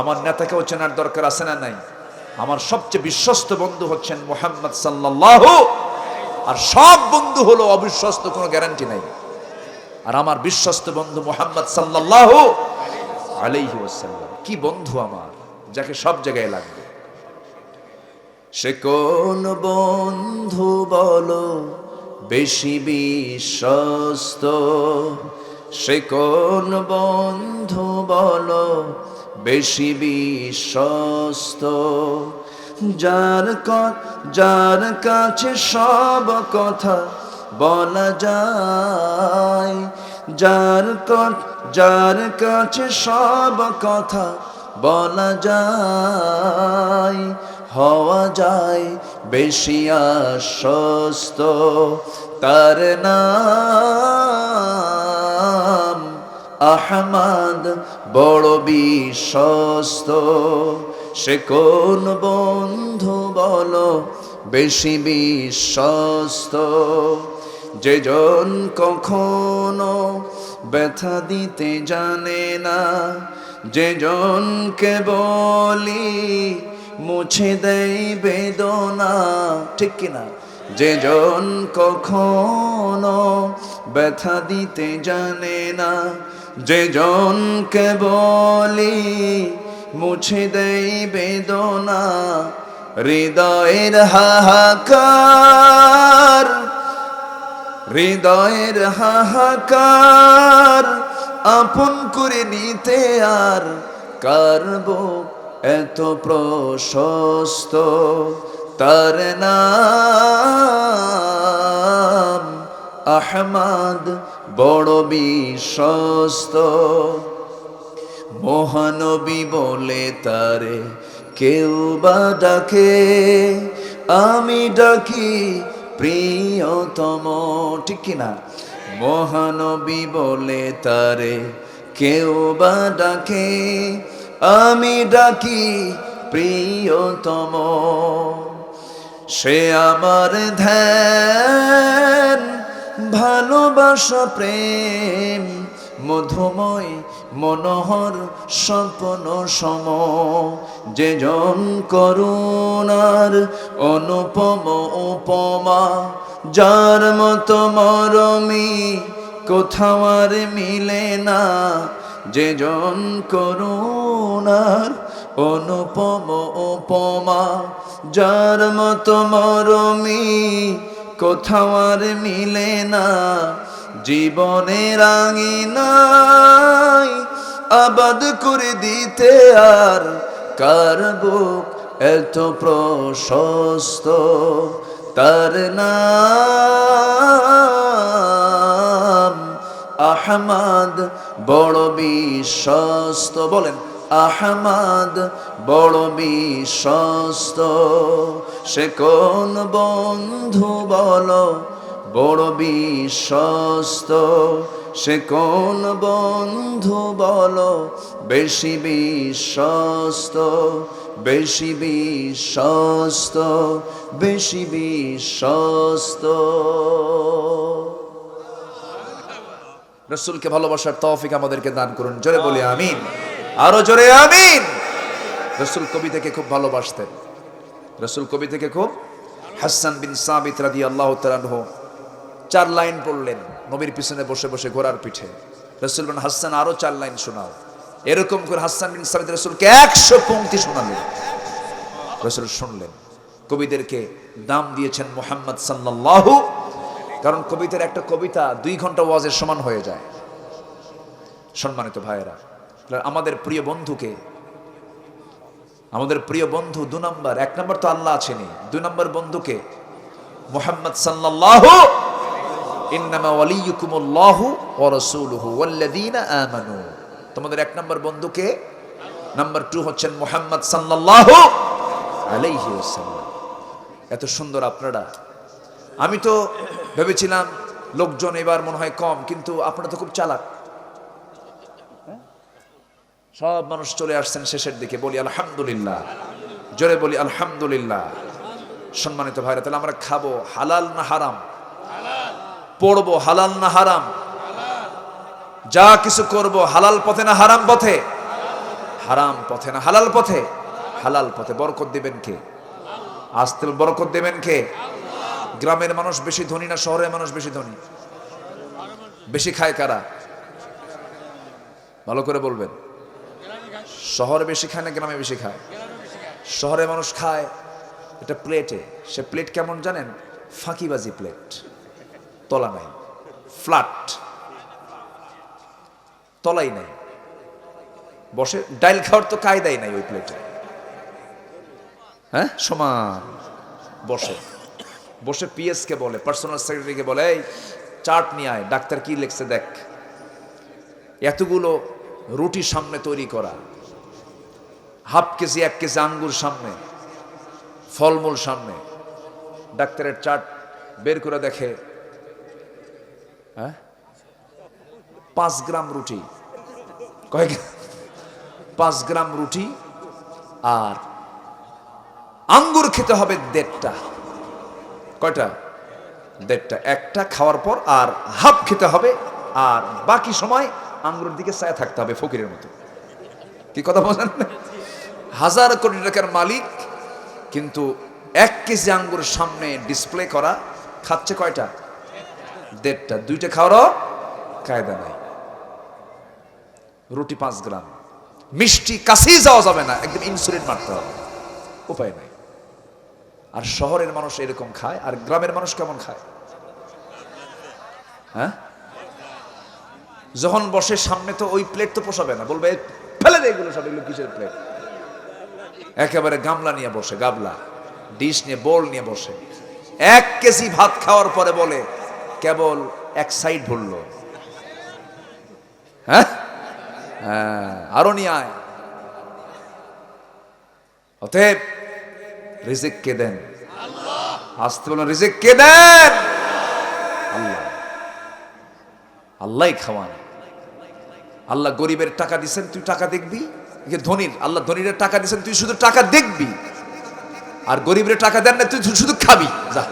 আমার নেতাকেও চেনার দরকার আছে না নাই? আমার সবচেয়ে বিশ্বস্ত বন্ধু হচ্ছেন মুহাম্মদ সাল্লাল্লাহু, আর সব বন্ধু হলো অবিশ্বস্ত, কোনো গ্যারান্টি নাই। আর আমার বিশ্বস্ত বন্ধু মুহাম্মদ সাল্লাল্লাহু আলাইহি ওয়াসাল্লাম, কি বন্ধু আমার, যাকে সব জায়গায় লাগবে। সে কোন বন্ধু বলো বেশি বিশ্বস্ত? সে কোন বন্ধু বলো বেশি বিশ্বস্ত? যার কাছে সব কথা বলা যায়, যার কাছে সব কথা বলা যায়, হওয়া যায় বেশি আশ্বস্ত। তার নাম আহমদ, বড় বিশ্বস্ত। সে কোন বন্ধু বলো বেশি বিশ্বস্ত? যেজন কখনো ব্যথা দিতে জানে না, যেজনকে বলি মুছে দেয় বেদনা, ঠিক কিনা? যেজন কখনো ব্যথা দিতে জানে না, যেজনকে বলি মুছে দেয় বেদনা। হৃদয়ের হাহাকার, হৃদয়ের হাহাকার আপন করে নিতে আর কারব এত প্রশস্ত। তার নাম আহমদ, বড় বিশ্বস্ত। মহানবী বলে তারে কেউ বা ডাকে, আমি ডাকি প্রিয়তম, ঠিক কিনা? মহানবী বলে তারে কেউ বা ডাকে, আমি ডাকি প্রিয়তম, সে আমার ধ্যান ভালোবাসা প্রেম মধুময় মনোহর স্বপ্ন সম, যে জন করুণার অনুপম উপমা, যার মতো মরমি কোথাও আর মিলে না, যে জন করুণার অনুপম উপমা, যার মতো মরমি কোথাও আর মিলে না, জীবনের আঙিনায় আবাদ করে দিতে আর কার বুক এত প্রশস্ত, তার নাম আহমদ বড় বিশ্বস্ত। বলেন আহমদ বড় বিশ্বস্ত, সে কোন বন্ধু বলো বড় বিশ্বস্ত, সে কোন বন্ধু বলো বেশি বিশ্বস্ত, বেশি বিশ্বস্ত, বেশি বিশ্বস্ত। রাসূলকে ভালোবাসার তৌফিক আমাদেরকে দান করুন, জোরে বলি আমিন, আরো জোরে আমিন। রাসূল কবিতাকে খুব ভালোবাসতেন, রাসূল কবিতাকে খুব। হাসান বিন সাবিত রাদিয়াল্লাহু তাআলা আনহু 4 লাইন পড়লেন নবীর পিছনে বসে বসে ঘোড়ার পিঠে। রাসূল বলেন হাসান আরো 4 লাইন শোনাও। এরকম করে হাসান বিন সাবিত রাসূলকে 100 পংক্তি শোনালেন। রাসূল শুনলেন। কবিদেরকে দাম দিয়েছেন মুহাম্মদ সাল্লাল্লাহু, কারণ কবিতার একটা কবিতা 2 ঘন্টা ওয়াজের সমান হয়ে যায়। সম্মানিত ভাইয়েরা, আমাদের প্রিয় বন্ধুকে, আমাদের প্রিয় বন্ধু 2 নম্বর, 1 নম্বর তো আল্লাহ আছেনই, 2 নম্বর বন্ধুকে মুহাম্মদ সাল্লাল্লাহু, ইন্নামা ওয়ালিয়ুকুমুল্লাহু ওয়া রাসূলুহু ওয়াল্লাযীনা আমানু। তোমাদের 1 নম্বর বন্ধুকে, নাম্বার 2 হচ্ছেন মুহাম্মদ সাল্লাল্লাহু আলাইহি ওয়াসাল্লাম। এত সুন্দর আপনারা, আমি তো ভেবেছিলাম লোকজন এবার মনে হয় কম, কিন্তু আপনারা তো খুব চালাক। সব মানুষ চলে আসছেন শেষের দিকে, বলি আলহামদুলিল্লাহ, জোরে বলি আলহামদুলিল্লাহ। সম্মানিত ভাইরা, তাহলে আমরা খাবো হালাল না হারাম? পড়বো হালাল না হারাম? যা কিছু করব হালাল পথে না হারাম পথে? হারাম পথে না হালাল পথে? হালাল পথে। বরকত দিবেন কে? আসতে বরকত দেবেন কে? গ্রামের মানুষ বেশি ধনী না শহরের মানুষ বেশি ধনী? বেশি খায় কারা? ভালো করে বলবেন। শহরে বেশি খায় না গ্রামে বেশি খায়? শহরে মানুষ খায় এটা প্লেটে। সে প্লেট কেমন জানেন? ফাঁকিবাজি প্লেট, তলা নাই, ফ্ল্যাট, তলাই নাই, বসে ডাইল খাওয়ার তো কায়দাই নাই ওই প্লেটে। হ্যাঁ, সমান বসে বসে পিএস কে বলে, পার্সোনাল সেক্রেটারিকে বলে, এই চার্ট নিয়ে আয়, ডাক্তার কি লিখছে দেখ। এতগুলো রুটি সামনে তৈরি করা, হাফ কেজি 1 কেজি আঙ্গুর সামনে, ফলমূল সামনে, ডাক্তারের চার্ট বের করে দেখে, হ্যাঁ 5 গ্রাম রুটি, কয়েক 5 গ্রাম রুটি আর আঙ্গুর খেতে হবে 1.5টা। কয়টা? 1.5টা। একটা খাওয়ার পর আর হাফ খেতে হবে, আর বাকি সময় আঙ্গুরের দিকে চায় থাকতে হবে ফকিরের মতো। কি কথা বলেন? 1000 কোটি টাকার মালিক, কিন্তু 1 কেজি আঙ্গুর সামনে ডিসপ্লে করা, খাচ্ছে কয়টা? 1.5টা। 2টা খাওয়ারও কায়দা নাই। রুটি 5 গ্রাম, মিষ্টি কাছেই যাওয়া যাবে না, একদম ইনসুলিন মারতে হবে, উপায় নাই। আর শহরের মানুষ এরকম খায়, আর গ্রামের মানুষ কেমন খায়? হ্যাঁ, যখন বসে সামনে তো ওই প্লেট তো পোষাবে না, বলবে ফেলে দে এগুলো সব, এগুলো কিসের প্লেট? একেবারে গামলা নিয়ে বসে, গাবলা ডিশ নিয়ে, বোল নিয়ে বসে। 1 কেজি ভাত খাওয়ার পরে বলে কেবল 1 সাইড ভরলো। হ্যাঁ, আরো নিয়ে আয়। অতএব রিজিক কে দেন? আসতে বলেন, রিজিক কে দেন? আল্লাহ। আল্লাহই খাওয়ান। আল্লাহ গরিবের টাকা দিচ্ছেন, তুই টাকা দেখবি, ধনীর, আল্লাহ ধনীরে টাকা দিয়েছেন, তুই শুধু টাকা দেখবি, আর গরিবের টাকা দেন না, তুই শুধু খাবি। যা,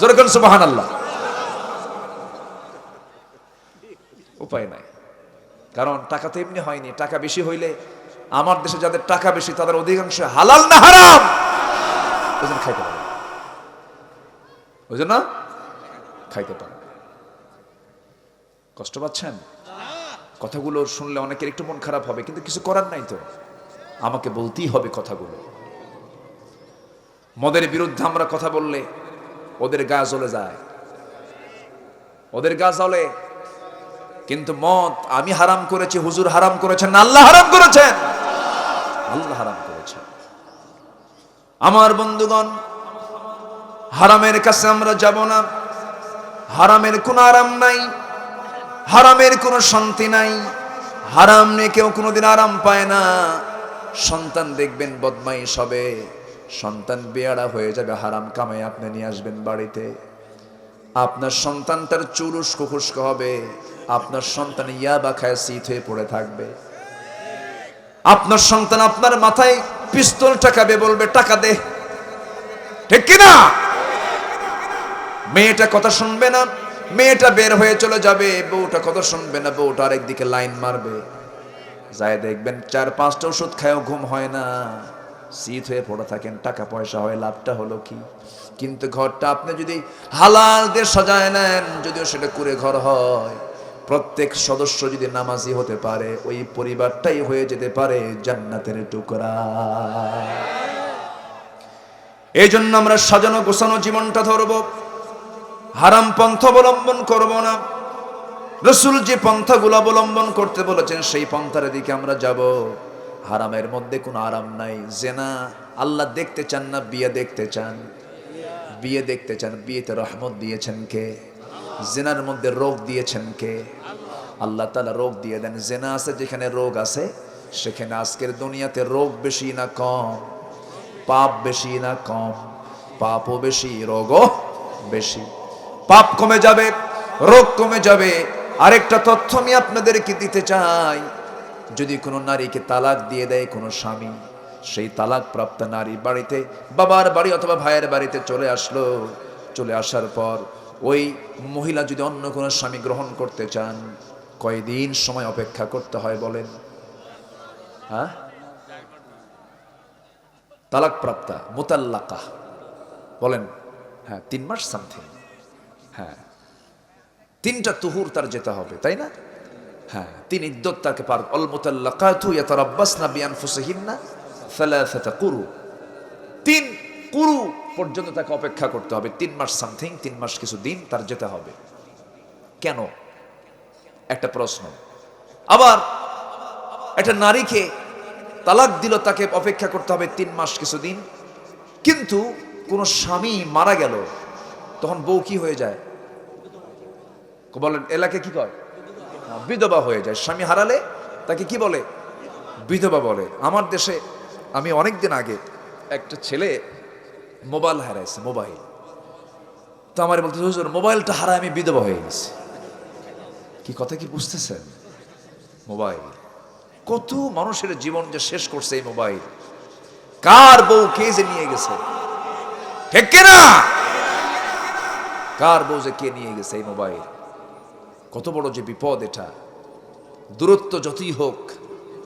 জোরে করেন সুবহানাল্লাহ। উপায় নাই, কারণ টাকা তো এমনি হয়নি। টাকা বেশি হইলে, আমার দেশে যাদের টাকা বেশি তাদের অধিকাংশ হালাল না হারাম, ওই জন্য খাইতে পারে, ওই জন্য খাইতে পারে। কষ্ট পাচ্ছেন? কথাগুলো শুনলে অনেকের একটু মন খারাপ হবে, কিন্তু কিছু করার নাই তো, আমাকে বলতেই হবে কথাগুলো। মদের বিরুদ্ধে আমরা কথা বললে ওদের গা জ্বলে যায়, ওদের গা জ্বলে। কিন্তু মদ আমি হারাম করেছি, হুজুর হারাম করেছেন না আল্লাহ হারাম করেছেন? আল্লাহ হারাম করেছেন। আমার বন্ধুগণ, হারামের কাছে আমরা যাব না। হারামের কোনো আরাম নাই, হারামের কোনো শান্তি নাই। হারাম নিয়ে কেউ কোনোদিন আরাম পায় না। সন্তান দেখবেন বদমাইশ হবে, সন্তান বেয়াড়া হয়ে যাবে, হারাম কামাই আপনি নিয়ে আসবেন বাড়িতে। আপনার সন্তানটার চুল উস্কো খুস্কো হবে, আপনার সন্তান ইয়াবা খায় শীত হয়ে পড়ে থাকবে। আপনার সন্তান আপনার মাথায় পিস্তল ঠেকাবে, বলবে টাকা দে, ঠিক কিনা? মেয়েটা কথা শুনবে না, মেয়েটা বের হয়ে চলে যাবে। বউটা কথা শুনবে না, বউটা আরেকদিকে লাইন মারবে। যায় দেখবেন 4-5টা ওষুধ খায়ও ঘুম হয় না, শীত হয়ে পড়ে থাকেন। টাকা পয়সা হয়, লাভটা হলো কি? কিন্তু ঘরটা আপনি যদি হালাল দিয়ে সাজায় নেন, যদিও সেটা কুঁড়ে ঘর হয়, প্রত্যেক সদস্য যদি নামাজি হতে পারে, ওই পরিবারটাই হয়ে যেতে পারে জান্নাতের টুকরা। এই জন্য আমরা সাজানো গোছানো জীবনটা ধরব, হারাম পন্থা অবলম্বন করব না। রাসূল যে পন্থাগুলো অবলম্বন করতে বলেছেন সেই পন্থার দিকে আমরা যাব। হারামের মধ্যে কোনো আরাম নাই। জেনা আল্লাহ দেখতে চান না, বিয়ে দেখতে চান? বিয়ে দেখতে চান। বিয়েতে রহমত দিয়েছেন কে? জেনার মধ্যে রোগ দিয়েছেন কে? আল্লাহ তাআলা রোগ দিয়ে দেন। জেনা আছে যেখানে রোগ আছে, সেখানে আজকের দুনিয়াতে রোগ বেশি না কম? পাপ বেশি না কম? পাপও বেশি, রোগও বেশি। পাপ কমে যাবে, রোগ কমে যাবে। আরেকটা তথ্য আমি আপনাদেরকে দিতে চাই, যদি কোনো নারীকে তালাক দিয়ে দেয় কোনো স্বামী, সেই তালাক প্রাপ্ত নারী বাড়িতে, বাবার বাড়ি অথবা ভাইয়ের বাড়িতে চলে আসলো, চলে আসার পর ওই মহিলা যদি অন্য কোনো স্বামী গ্রহণ করতে চান, কয়দিন সময় অপেক্ষা করতে হয় বলেন? হ্যাঁ, তালাক প্রাপ্তা মুতাল্লাকা বলেন? হ্যাঁ, 3 মাস সামথিং। হ্যাঁ, 3টা তুহুর তার যেতে হবে, তাই না? হ্যাঁ, 3 ইদ্দত তাকে পার। আল মুতাল্লাকাতু ইয়াতারাব্বাসনা বিআনফুসিহিন্না সালাসাতা কুরু। 3 কুরু পর্যন্ত তাকে অপেক্ষা করতে হবে। 3 মাস সামথিং, 3 মাস কিছু দিন তার যেতে হবে। কেন? একটা প্রশ্ন। আবার একটা নারীকে তালাক দিল, তাকে অপেক্ষা করতে হবে 3 মাস কিছু দিন। কিন্তু কোন স্বামী মারা গেল, তখন বউ কি হয়ে যায়? বলেন, এলাকায় কি কয়? বিধবা হয়ে যায়। স্বামী হারালে তাকে কি বলে? বিধবা বলে। আমার দেশে আমি অনেকদিন আগে একটা ছেলে মোবাইল হারাইছে, মোবাইল। তো আমার বলতে, হুজুর মোবাইলটা হারায় আমি বিধবা হয়ে গেছি। কি কথা কি বুঝতেছেন? মোবাইল কত মানুষের জীবন যে শেষ করছে এই মোবাইল। কার বউ কে যে নিয়ে গেছে, ঠিক কিনা? কার বউ যে কে নিয়ে গেছে এই মোবাইল। কত বড় যে বিপদ এটা। দূরত্ব যতই হোক,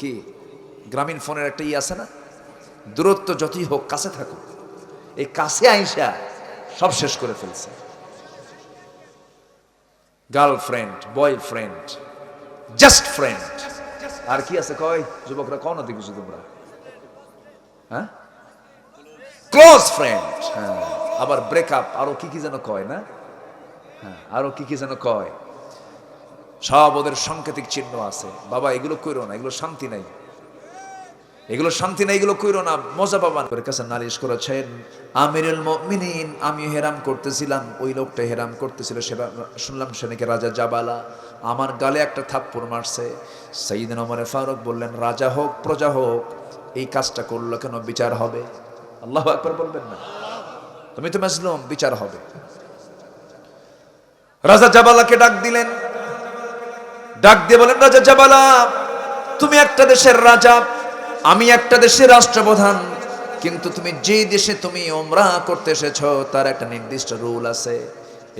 কি গ্রামীণ ফোনের একটা আছে না, দূরত্ব যতই হোক কাছে থাকুক, এই কাছে আইসা সব শেষ করে ফেলছে। গার্লফ্রেন্ড, বয়ফ্রেন্ড, জাস্ট ফ্রেন্ড, আর কি আছে কয় যুবকরা? কও না দেখছো তোমরা? হ্যাঁ, ক্লোজ ফ্রেন্ড। হ্যাঁ, আবার ব্রেকআপ, আরো কি কি যেন কয় না? হ্যাঁ, আরো কি কি যেন কয়। সব ওদের সাংকেতিক চিহ্ন আছে। বাবা এগুলো কইরো না, এগুলো শান্তি নাই, এগুলো শান্তি নাই, এগুলো কইরো না, মজা পাবান। ওর কাছে নালিশ করেছেন আমিরুল মুমিনিন, আমি হেরাম করতেছিলাম, ওই লোকটা হেরাম করতেছিল, সেটা শুনলাম সে নাকি রাজা জাবালা, আমার গালে একটা থাপ্পড় মারছে। সাইয়েদনা ওমর ফারুক বললেন, রাজা হোক প্রজা হোক, এই কাজটা করলো কেন? বিচার হবে। আল্লাহু আকবার বলবেন না? তুমি তো মাজলুম, বিচার হবে। রাজা জাবালাকে ডাক দিলেন, ডাক দিয়ে বলেন, রাজা জাবালা, তুমি একটা দেশের রাজা, আমি একটা দেশের রাষ্ট্রপ্রধান, কিন্তু তুমি যে দেশে তুমি উমরা করতে এসেছো তার একটা নির্দিষ্ট রুল আছে।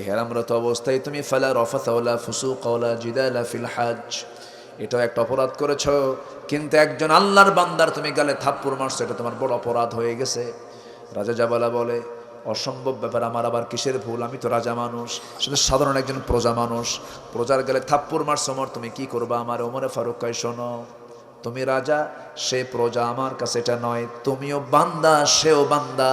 ইহরামরত অবস্থায় তুমি ফালা রাফাথা ওয়ালা ফুসুকা ওয়ালা জিদালা ফিল হজ, এটা একটা অপরাধ করেছো। কিন্তু একজন আল্লাহর বান্দার তুমি গালে থাপ্পড় মারছো, এটা তোমার বড় অপরাধ হয়ে গেছে। রাজা জাবালা বলে, অসম্ভব ব্যাপার, আমার আবার কিসের ভুল? আমি তো রাজা মানুষ, শুধু সাধারণ একজন প্রজা মানুষ। প্রজার গালে থাপ্পড় মারছো, ওমর তুমি কি করবা? আমার ওমরে ফারুক কয়, শোনো, তুমি রাজা, সে প্রজা, আমার কাছে এটা নয়। তুমিও বান্দা, সেও বান্দা।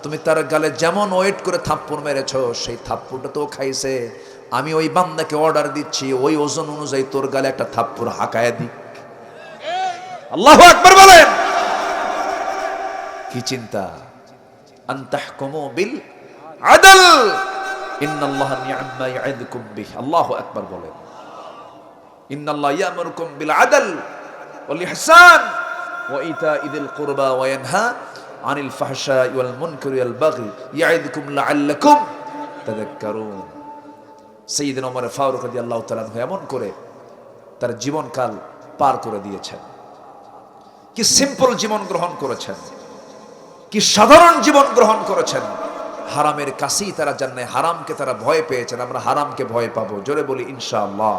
তুমি তার গালে যেমন ওয়েট করে থাপ্পড় মেরেছো, সেই থাপ্পড়টা তো খাইছে। আমি ওই বান্দাকে অর্ডার দিচ্ছি, ওই ওজন অনুযায়ী তোর গালে একটা থাপ্পড় হাঁকায় দিক। আল্লাহু আকবার বলেন। কি চিন্তা! আনতাহকুমু বিল আদল ইন্নাল্লাহা নি'আম্মা ইয়া'iদুকুম বিহি। আল্লাহু আকবার বলেন। ইন্নাল্লাহা ইয়া'মুরুকুম বিল আদল ওয়াল ইহসান ওয়া ইতা'i যিল কুরবা ওয়া ইয়ানহা আনিল ফাহশা'i ওয়াল মুনকারি ওয়াল বাগই ইয়া'iদুকুম লা'আল্লাকুম তাযাক্কারুন। সাইয়্যিদনা ওমর ফারুক রাদিয়াল্লাহু তাআলা এমন করে তার জীবনকাল পার করে দিয়েছেন। কি সিম্পল জীবন গ্রহণ করেছেন, কি সাধারণ জীবন গ্রহণ করেছেন। হারামের কাছেই তারা জানে, হারামকে তারা ভয় পেয়েছেন। আমরা হারামকে ভয় পাবো। জোরে বলি ইনশাআল্লাহ,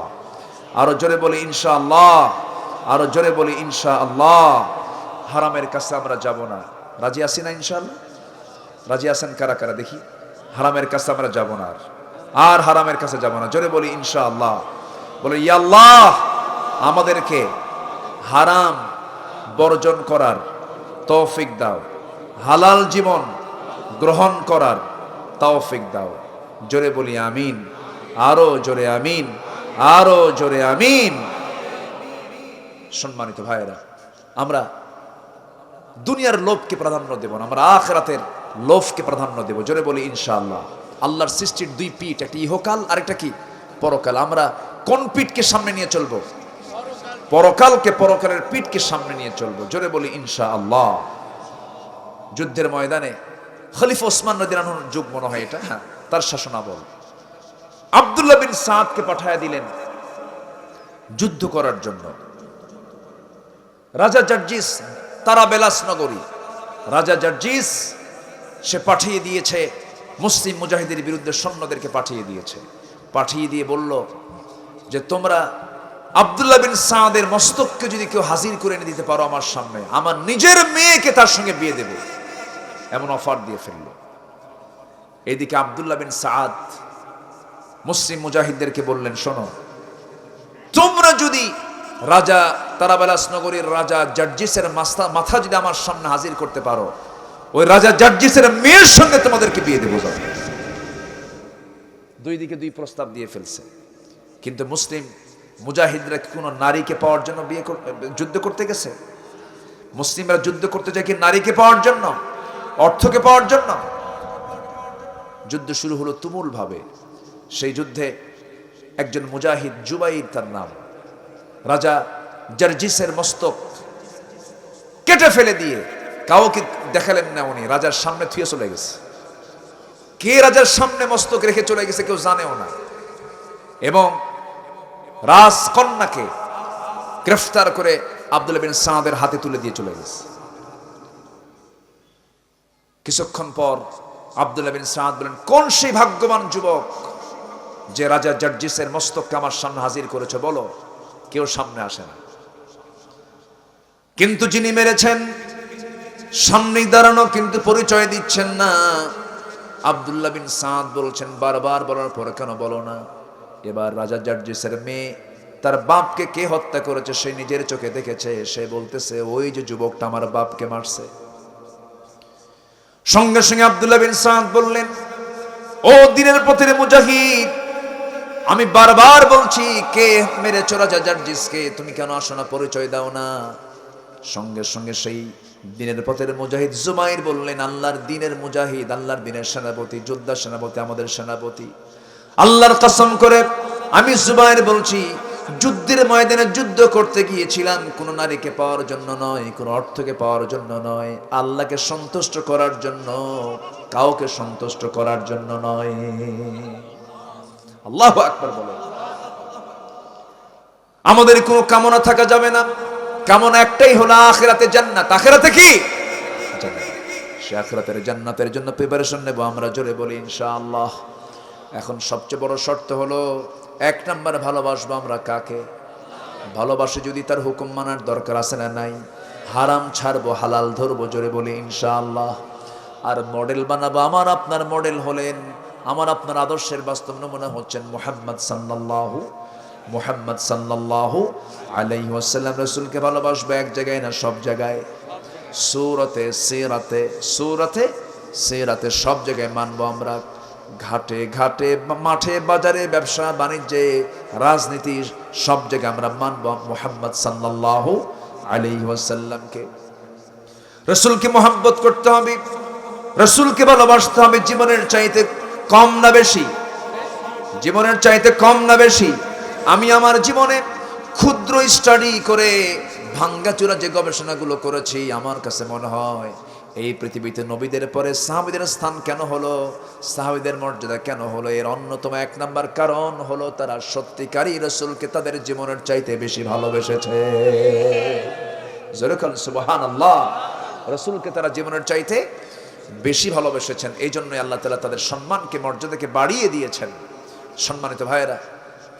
আরো জোরে বলি ইনশাআল্লাহ, আরো জোরে বলি ইনশাআল্লাহ। হারামের কাছে আমরা যাব না। রাজি আছি না ইনশাআল্লাহ? রাজি আছেন কারা কারা দেখি? হারামের কাছে আমরা যাব না, আর হারামের কাছে যাব না। জোরে বলি ইনশাআল্লাহ। বলে ইয়া আল্লাহ, আমাদেরকে হারাম বর্জন করার তৌফিক দাও, হালাল জীবন গ্রহণ করার তৌফিক দাও। জোরে বলি আমিন, আরো জোরে আমিন, আরো জোরে আমিন। সম্মানিত ভাইয়েরা, আমরা দুনিয়ার লোভকে প্রাধান্য দেব না, আমরা আখিরাতের লোভকে প্রাধান্য দেব। জোরে বলি ইনশাআল্লাহ। আল্লাহর সৃষ্টির দুই পিঠ, একটা ইহকাল আর একটা কি পরকাল। আমরা কোন পিঠকে সামনে নিয়ে চলবো? পরকালকে, পরকালের পিঠকে সামনে নিয়ে চলবো। জোরে বলি ইনশাআল্লাহ। যুদ্ধের ময়দানে খলিফা ওসমান রাদিয়াল্লাহু আনহুর যুগ মনে হয় এটা, হ্যাঁ, তার শাসনামল আব্দুল্লাহ বিন সাদকে পাঠায়া দিলেন যুদ্ধ করার জন্য। রাজা জার্জিস, তারাবেলাস নগরী, রাজা জার্জিস সে পাঠিয়ে দিয়েছে মুসলিম মুজাহিদের বিরুদ্ধে সৈন্যদেরকে পাঠিয়ে দিয়েছে। পাঠিয়ে দিয়ে বলল যে তোমরা আব্দুল্লাহ বিন সাদের মস্তককে যদি কেউ হাজির করে এনে দিতে পারো আমার সামনে, আমার নিজের মেয়েকে তার সঙ্গে বিয়ে দেব, এমন অফার দিয়ে ফেলল। এইদিকে আব্দুল্লাহ বিন সাদ মুসলিম মুজাহিদদেরকে বললেন, শোনো, তোমরা যদি রাজা তারাবেলাস নগরীর রাজা জার্জিসের মাথা যদি আমার সামনে হাজির করতে পারো, ওই রাজা জার্জিসের মেয়ের সঙ্গে তোমাদেরকে বিয়ে দেব। দুই দিকে দুই প্রস্তাব দিয়ে ফেলছে। কিন্তু মুসলিম মুজাহিদরা কি কোনো নারীকে পাওয়ার জন্য যুদ্ধ করতে গেছে? মুসলিমরা যুদ্ধ করতে যায় কি নারীকে পাওয়ার জন্য, অর্থকে পাওয়ার জন্য? যুদ্ধ শুরু হলো তুমুল ভাবে। সেই যুদ্ধে একজন মুজাহিদ, জুবাইর তার নাম, রাজা জার্জিসের মস্তক কেটে ফেলে দিয়ে কাউকে দেখালেন না, উনি রাজার সামনে থুয়ে চলে গেছে। কে রাজার সামনে মস্তক রেখে চলে গেছে কেউ জানেও না। এবং রাজকন্যাকে গ্রেফতার করে আব্দুল্লাহ বিন সাদের হাতে তুলে দিয়ে চলে গেছে। কিছুক্ষণ পর আব্দুল্লাহ বিন সাদ বলেন, কোন সেই ভাগ্যবান যুবক যে রাজা জার্জিসের মস্তককে আমার সামনে হাজির করেছে? বলো। কেউ সামনে আসে না। কিন্তু যিনি মেরেছেন সামনে দাঁড়ানো, কিন্তু পরিচয় দিচ্ছেন না। আব্দুল্লাহ বিন সাদ বলছেন, বারবার বলার পরে কেন বলো না? এবার রাজা জার্জিসের মেয়ে তার বাপকে কে হত্যা করেছে সে নিজের চোখে দেখেছে। সে বলতেছে, ওই যে যুবকটা আমার বাপকে মারছে। সঙ্গে সঙ্গে আব্দুল্লাহ বিন সাদ বললেন, ও দিনের পথের মুজাহিদ, আমি বারবার বলছি কে মেরেছে রাজা জার্জিসকে, তুমি কেন আসো না, পরিচয় দাও না? সঙ্গে সঙ্গে সেই দিনের পথের মুজাহিদ জুবাইর বললেন, আল্লাহর দিনের মুজাহিদ, আল্লাহর দিনের সেনাপতি, যোদ্ধা সেনাপতি, আমাদের সেনাপতি, আল্লাহর কসম করে আমি জুবাইর বলছি, যুদ্ধের ময়দানে যুদ্ধ করতে গিয়েছিলাম কোন নারীকে পাওয়ার জন্য নয়, কোন অর্থকে পাওয়ার জন্য নয়, আল্লাহকে সন্তুষ্ট করার জন্য, কাউকে সন্তুষ্ট করার জন্য নয়। আল্লাহু আকবার বলেন। আমাদের কোনো কামনা থাকা যাবে না, কামনা একটাই হলো আখিরাতে জান্নাত। আখিরাতে কি জান্নাত। সে আখিরাতের জান্নাতের জন্য প্রিপারেশন নেব আমরা, জোরে বলি ইনশাআল্লাহ। এখন সবচেয়ে বড় শর্ত হলো, এক নম্বরে ভালোবাসবো আমরা কাকে? ভালোবাসে যদি তার হুকুম মানার দরকার আছে না নাই? হারাম ছাড়বো, হালাল ধরবো, জোরে বলি ইনশাআল্লাহ। আর মডেল বানাবো, আমার আপনার মডেল হলেন, আমার আপনার আদর্শের বাস্তব নমুনা হচ্ছেন মুহাম্মদ সাল্লাল্লাহু আলাইহি ওয়াসাল্লাম। রাসূলকে ভালোবাসবো এক জায়গায় না, সব জায়গায়। সূরতে সিরাতে সব জায়গায় মানবো আমরা। ঘাটে ঘাটে, মাঠে বাজারে, ব্যবসা বাণিজ্যে, রাজনীতি, সব জায়গায় আমরা মানবো মুহাম্মদ সাল্লাল্লাহু আলাইহি ওয়াসাল্লামকে। রাসূলকে মহব্বত করতে হবে, রাসূলকে ভালোবাসতে হবে। জীবনের চাইতে কম না বেশি? জীবনের চাইতে কম না বেশি? আমি আমার জীবনে ক্ষুদ্র স্টাডি করে ভাঙ্গাচুরা যে গবেষণাগুলো করেছি, আমার কাছে মনে হয় এই পৃথিবীতে নবীদের পরে সাহাবীদের স্থান কেন হলো, সাহাবীদের মর্যাদা কেন হলো, এর অন্যতম এক নাম্বার কারণ হলো তারা সত্যিকারই রাসূলকে তাদের জীবনের চাইতে বেশি ভালোবেসেছে। জোরে বলেন সুবহানাল্লাহ। রাসূলকে তারা জীবনের চাইতে বেশি ভালোবেসেছেন। এই জন্যই আল্লাহ তাআলা তাদের সম্মানকে, মর্যাদাকে বাড়িয়ে দিয়েছেন। সম্মানিত ভাইয়েরা,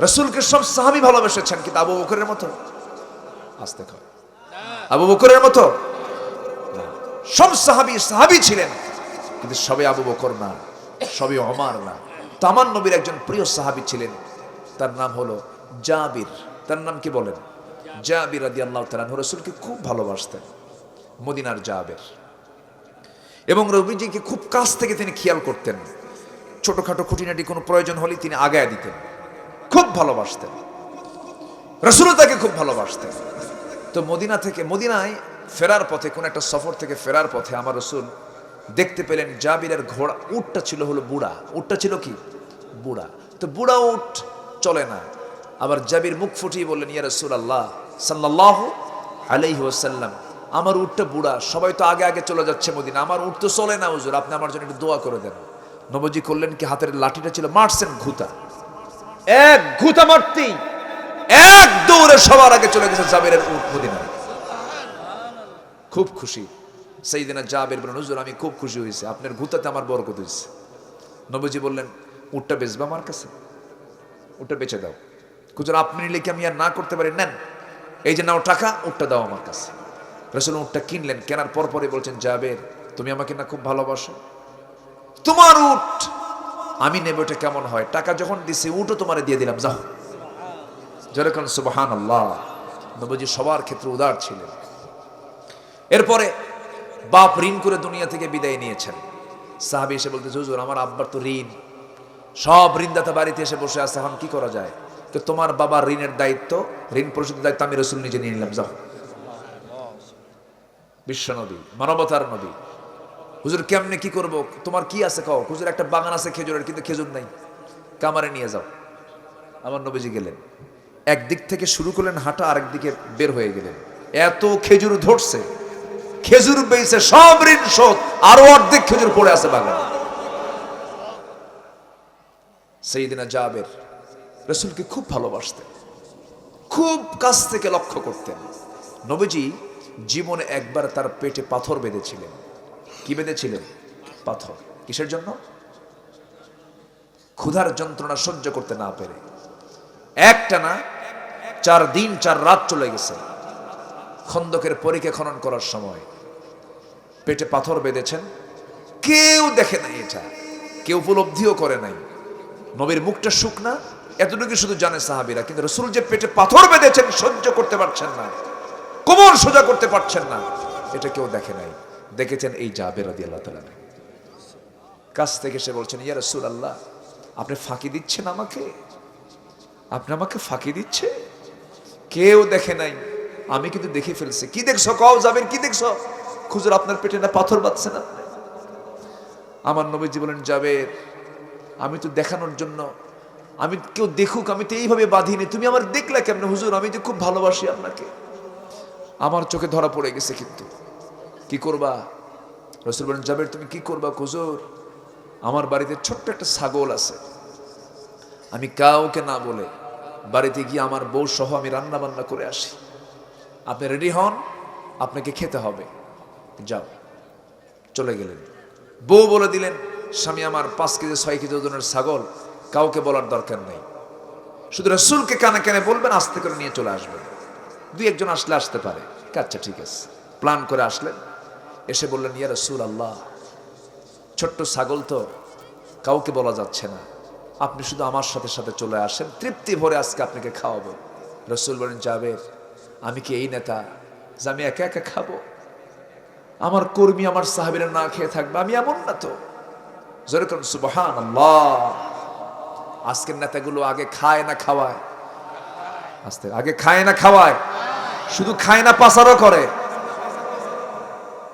রাসূলকে সব সাহাবী ভালোবেসেছেন, কিন্তু আবু বকরের মতো? আস্তে কর, আবু বকরের মতো? সব সাহাবী ছিলেন, কিন্তু সবে আবু বকর না, সবে ওমর না। তো আমার নবীর একজন প্রিয় সাহাবী ছিলেন, তার নাম হলো জাবির। তার নাম কি বলেন? জাবির রাদিয়াল্লাহু তাআলা আনহু রাসূলকে খুব ভালোবাসতেন, মদিনার জাবির। এবং নবীজিকে খুব কাছ থেকে তিনি খেয়াল করতেন। ছোটখাটো খুঁটিনাটি কোনো প্রয়োজন হলে তিনি আগায় দিতেন, খুব ভালোবাসতেন। রাসূলও তাকে খুব ভালোবাসতেন। তো মদিনায় ফেরার পথে, কোন একটা সফর থেকে ফেরার পথে আমার রাসূল দেখতে পেলেন জাবিরের ঘোড়া, উটটা ছিল হলো বুড়া। উটটা ছিল কি? বুড়া। তো বুড়া উট চলে না। আবার জাবির মুখ ফুটিয়ে বললেন, ইয়া রাসূলুল্লাহ সাল্লাল্লাহু আলাইহি ওয়াসাল্লাম, আমার উটটা বুড়া, সবাই তো আগে আগে চলে যাচ্ছে মদিনা, আমার উট তো চলে না হুজুর, আপনি আমার জন্য একটু দোয়া করে দেন। নবীজি করলেন কি, হাতের লাঠিটা ছিল, মারছেন ঘুতা। এক ঘুতা মারতেই এক দৌড়ে সবার আগে চলে গেছে জাবিরের উট মদিনায়। খুব খুশি সাইয়েদনা জাবির বলেন, হুজুর আমি খুব খুশি হয়েছি, আপনার ঘুতাতে আমার বরকত হয়েছে। নবীজি বললেন, উটটা বেচবা আমার কাছে? উটটা বেচে দাও। হুজুর আপনি নিলে কি আমি আর না করতে পারি? নেন, এই যে নাও টাকা, উটটা দাও আমার কাছে। রাসূল উটটা কিনলেন। কেনার পরপরই বলছেন, জাবির তুমি আমাকে না খুব ভালোবাসো, তোমার উট আমি নেব, এটা কেমন হয়? টাকা যখন দিছি, উটও তোমারে দিয়ে দিলাম, যাও। যেরকম সুবহানাল্লাহ। নবীজি সবার ক্ষেত্রে উদার ছিলেন। এরপরে বাপ ঋণ করে দুনিয়া থেকে বিদায় নিয়েছেন। সাহাবী এসে বলতে, হুজুর আমার আব্বার তো ঋণ, সব ঋণদাতা বাড়িতে এসে বসে আছে, এখন কি করা যায়? তো তোমার বাবার ঋণের দায়িত্ব, ঋণ পরিশোধের দায়িত্ব আমি রাসূল নিজে নিয়ে নিলাম, যাও। বিশ্ব নবী, মানবতার নবী। হুজুর কেমনে কি করব? তোমার কি আছে কও। হুজুর একটা বাগান আছে খেজুরের, কিন্তু খেজুর নাই, কামারে নিয়ে যাও। আমার নবীজি গেলেন, একদিক থেকে শুরু করলেন হাঁটা, আরেক দিকে বের হয়ে গেলেন। এত খেজুর ধরছে, খেজুর বেইছে, সব ঋণ শোধ, আরো অর্ধেক খেজুর পড়ে আছে বাগানে। সাইয়েদনা জাবির রাসূলকে খুব ভালোবাসতেন, খুব কাছ থেকে লক্ষ্য করতেন। নবীজি জীবনে একবার তার পেটে পাথর বেঁধেছিলেন। কি বেঁধেছিলেন? পাথর। কিসের জন্য? ক্ষুধার যন্ত্রণা সহ্য করতে না পেরে একটানা 4 দিন 4 রাত চলে গেছে। খন্দকের পরিখা খনন করার সময় পেটে পাথর বেঁধেছেন, কেউ দেখে নাই, এটা কেউ উপলব্ধিও করে নাই। নবীর মুখটা শুকনা, এতটুকু শুধু জানে সাহাবীরা, কিন্তু রাসূল যে পেটে পাথর বেঁধেছেন, সহ্য করতে পারছেন না, কোমর সোজা করতে পারছেন না, এটা কেউ দেখে নাই। দেখেছেন এই জাবির রাদিয়াল্লাহু তাআলা। কাছ থেকে সে বলছেন, ইয়া রাসূলুল্লাহ আপনি ফাঁকি দিচ্ছেন আমাকে, আপনি আমাকে ফাঁকি দিচ্ছে, কেউ দেখে নাই, আমি কিন্তু দেখে ফেলছি। কি দেখছো কও জাবির, কি দেখছো? হুজুর আপনার পেটে না পাথর বাঁধছে না। আমার নবীজি বলেন, জাবির আমি তো দেখানোর জন্য, আমি কেউ দেখুক, আমি তো এইভাবে বাঁধিনি, তুমি আমার দেখলা কেমনে? হুজুর আমি তো খুব ভালোবাসি আপনাকে, আমার চোখে ধরা পড়ে গেছে, কিন্তু কি করবা? রাসূল বলেন, জাবির তুমি কি করবা? হুজুর আমার বাড়িতে ছোট্ট একটা ছাগল আছে, আমি কাউকে না বলে বাড়িতে গিয়ে আমার বউ সহ আমি রান্না বান্না করে আসি, আপনি রেডি হন, আপনাকে খেতে হবে, যাও। চলে গেলেন। বউ বলে দিলেন, স্বামী আমার 5 কেজি 6 কেজি ওজনের ছাগল, কাউকে বলার দরকার নেই, শুধু রাসূলকে কানে কানে বলবেন, আস্তে করে নিয়ে চলে আসবেন। 2-1 জন আসলে আসতে পারে। আচ্ছা ঠিক আছে। প্ল্যান করে আসলেন, এসে বললেন, ইয়া রাসূলুল্লাহ, ছোট্ট ছাগল তো, কাউকে বলা যাচ্ছে না, আপনি শুধু আমার সাথে সাথে চলে আসেন, তৃপ্তি ভরে আজকে আপনাকে খাওয়াবো। রাসূল বলেন, জাবের, আমি কি এই নেতা যে আমি একা একা খাবো? আমার কর্মী, আমার সাহাবীরা না খেয়ে থাকবে? আমি এমন না তো। যেরকম সুবহানাল্লাহ। আজকের নেতাগুলো আগে খায় না খাওয়ায়? আগে খায় না খাওয়ায়? শুধু খায় না, পাচারও করে।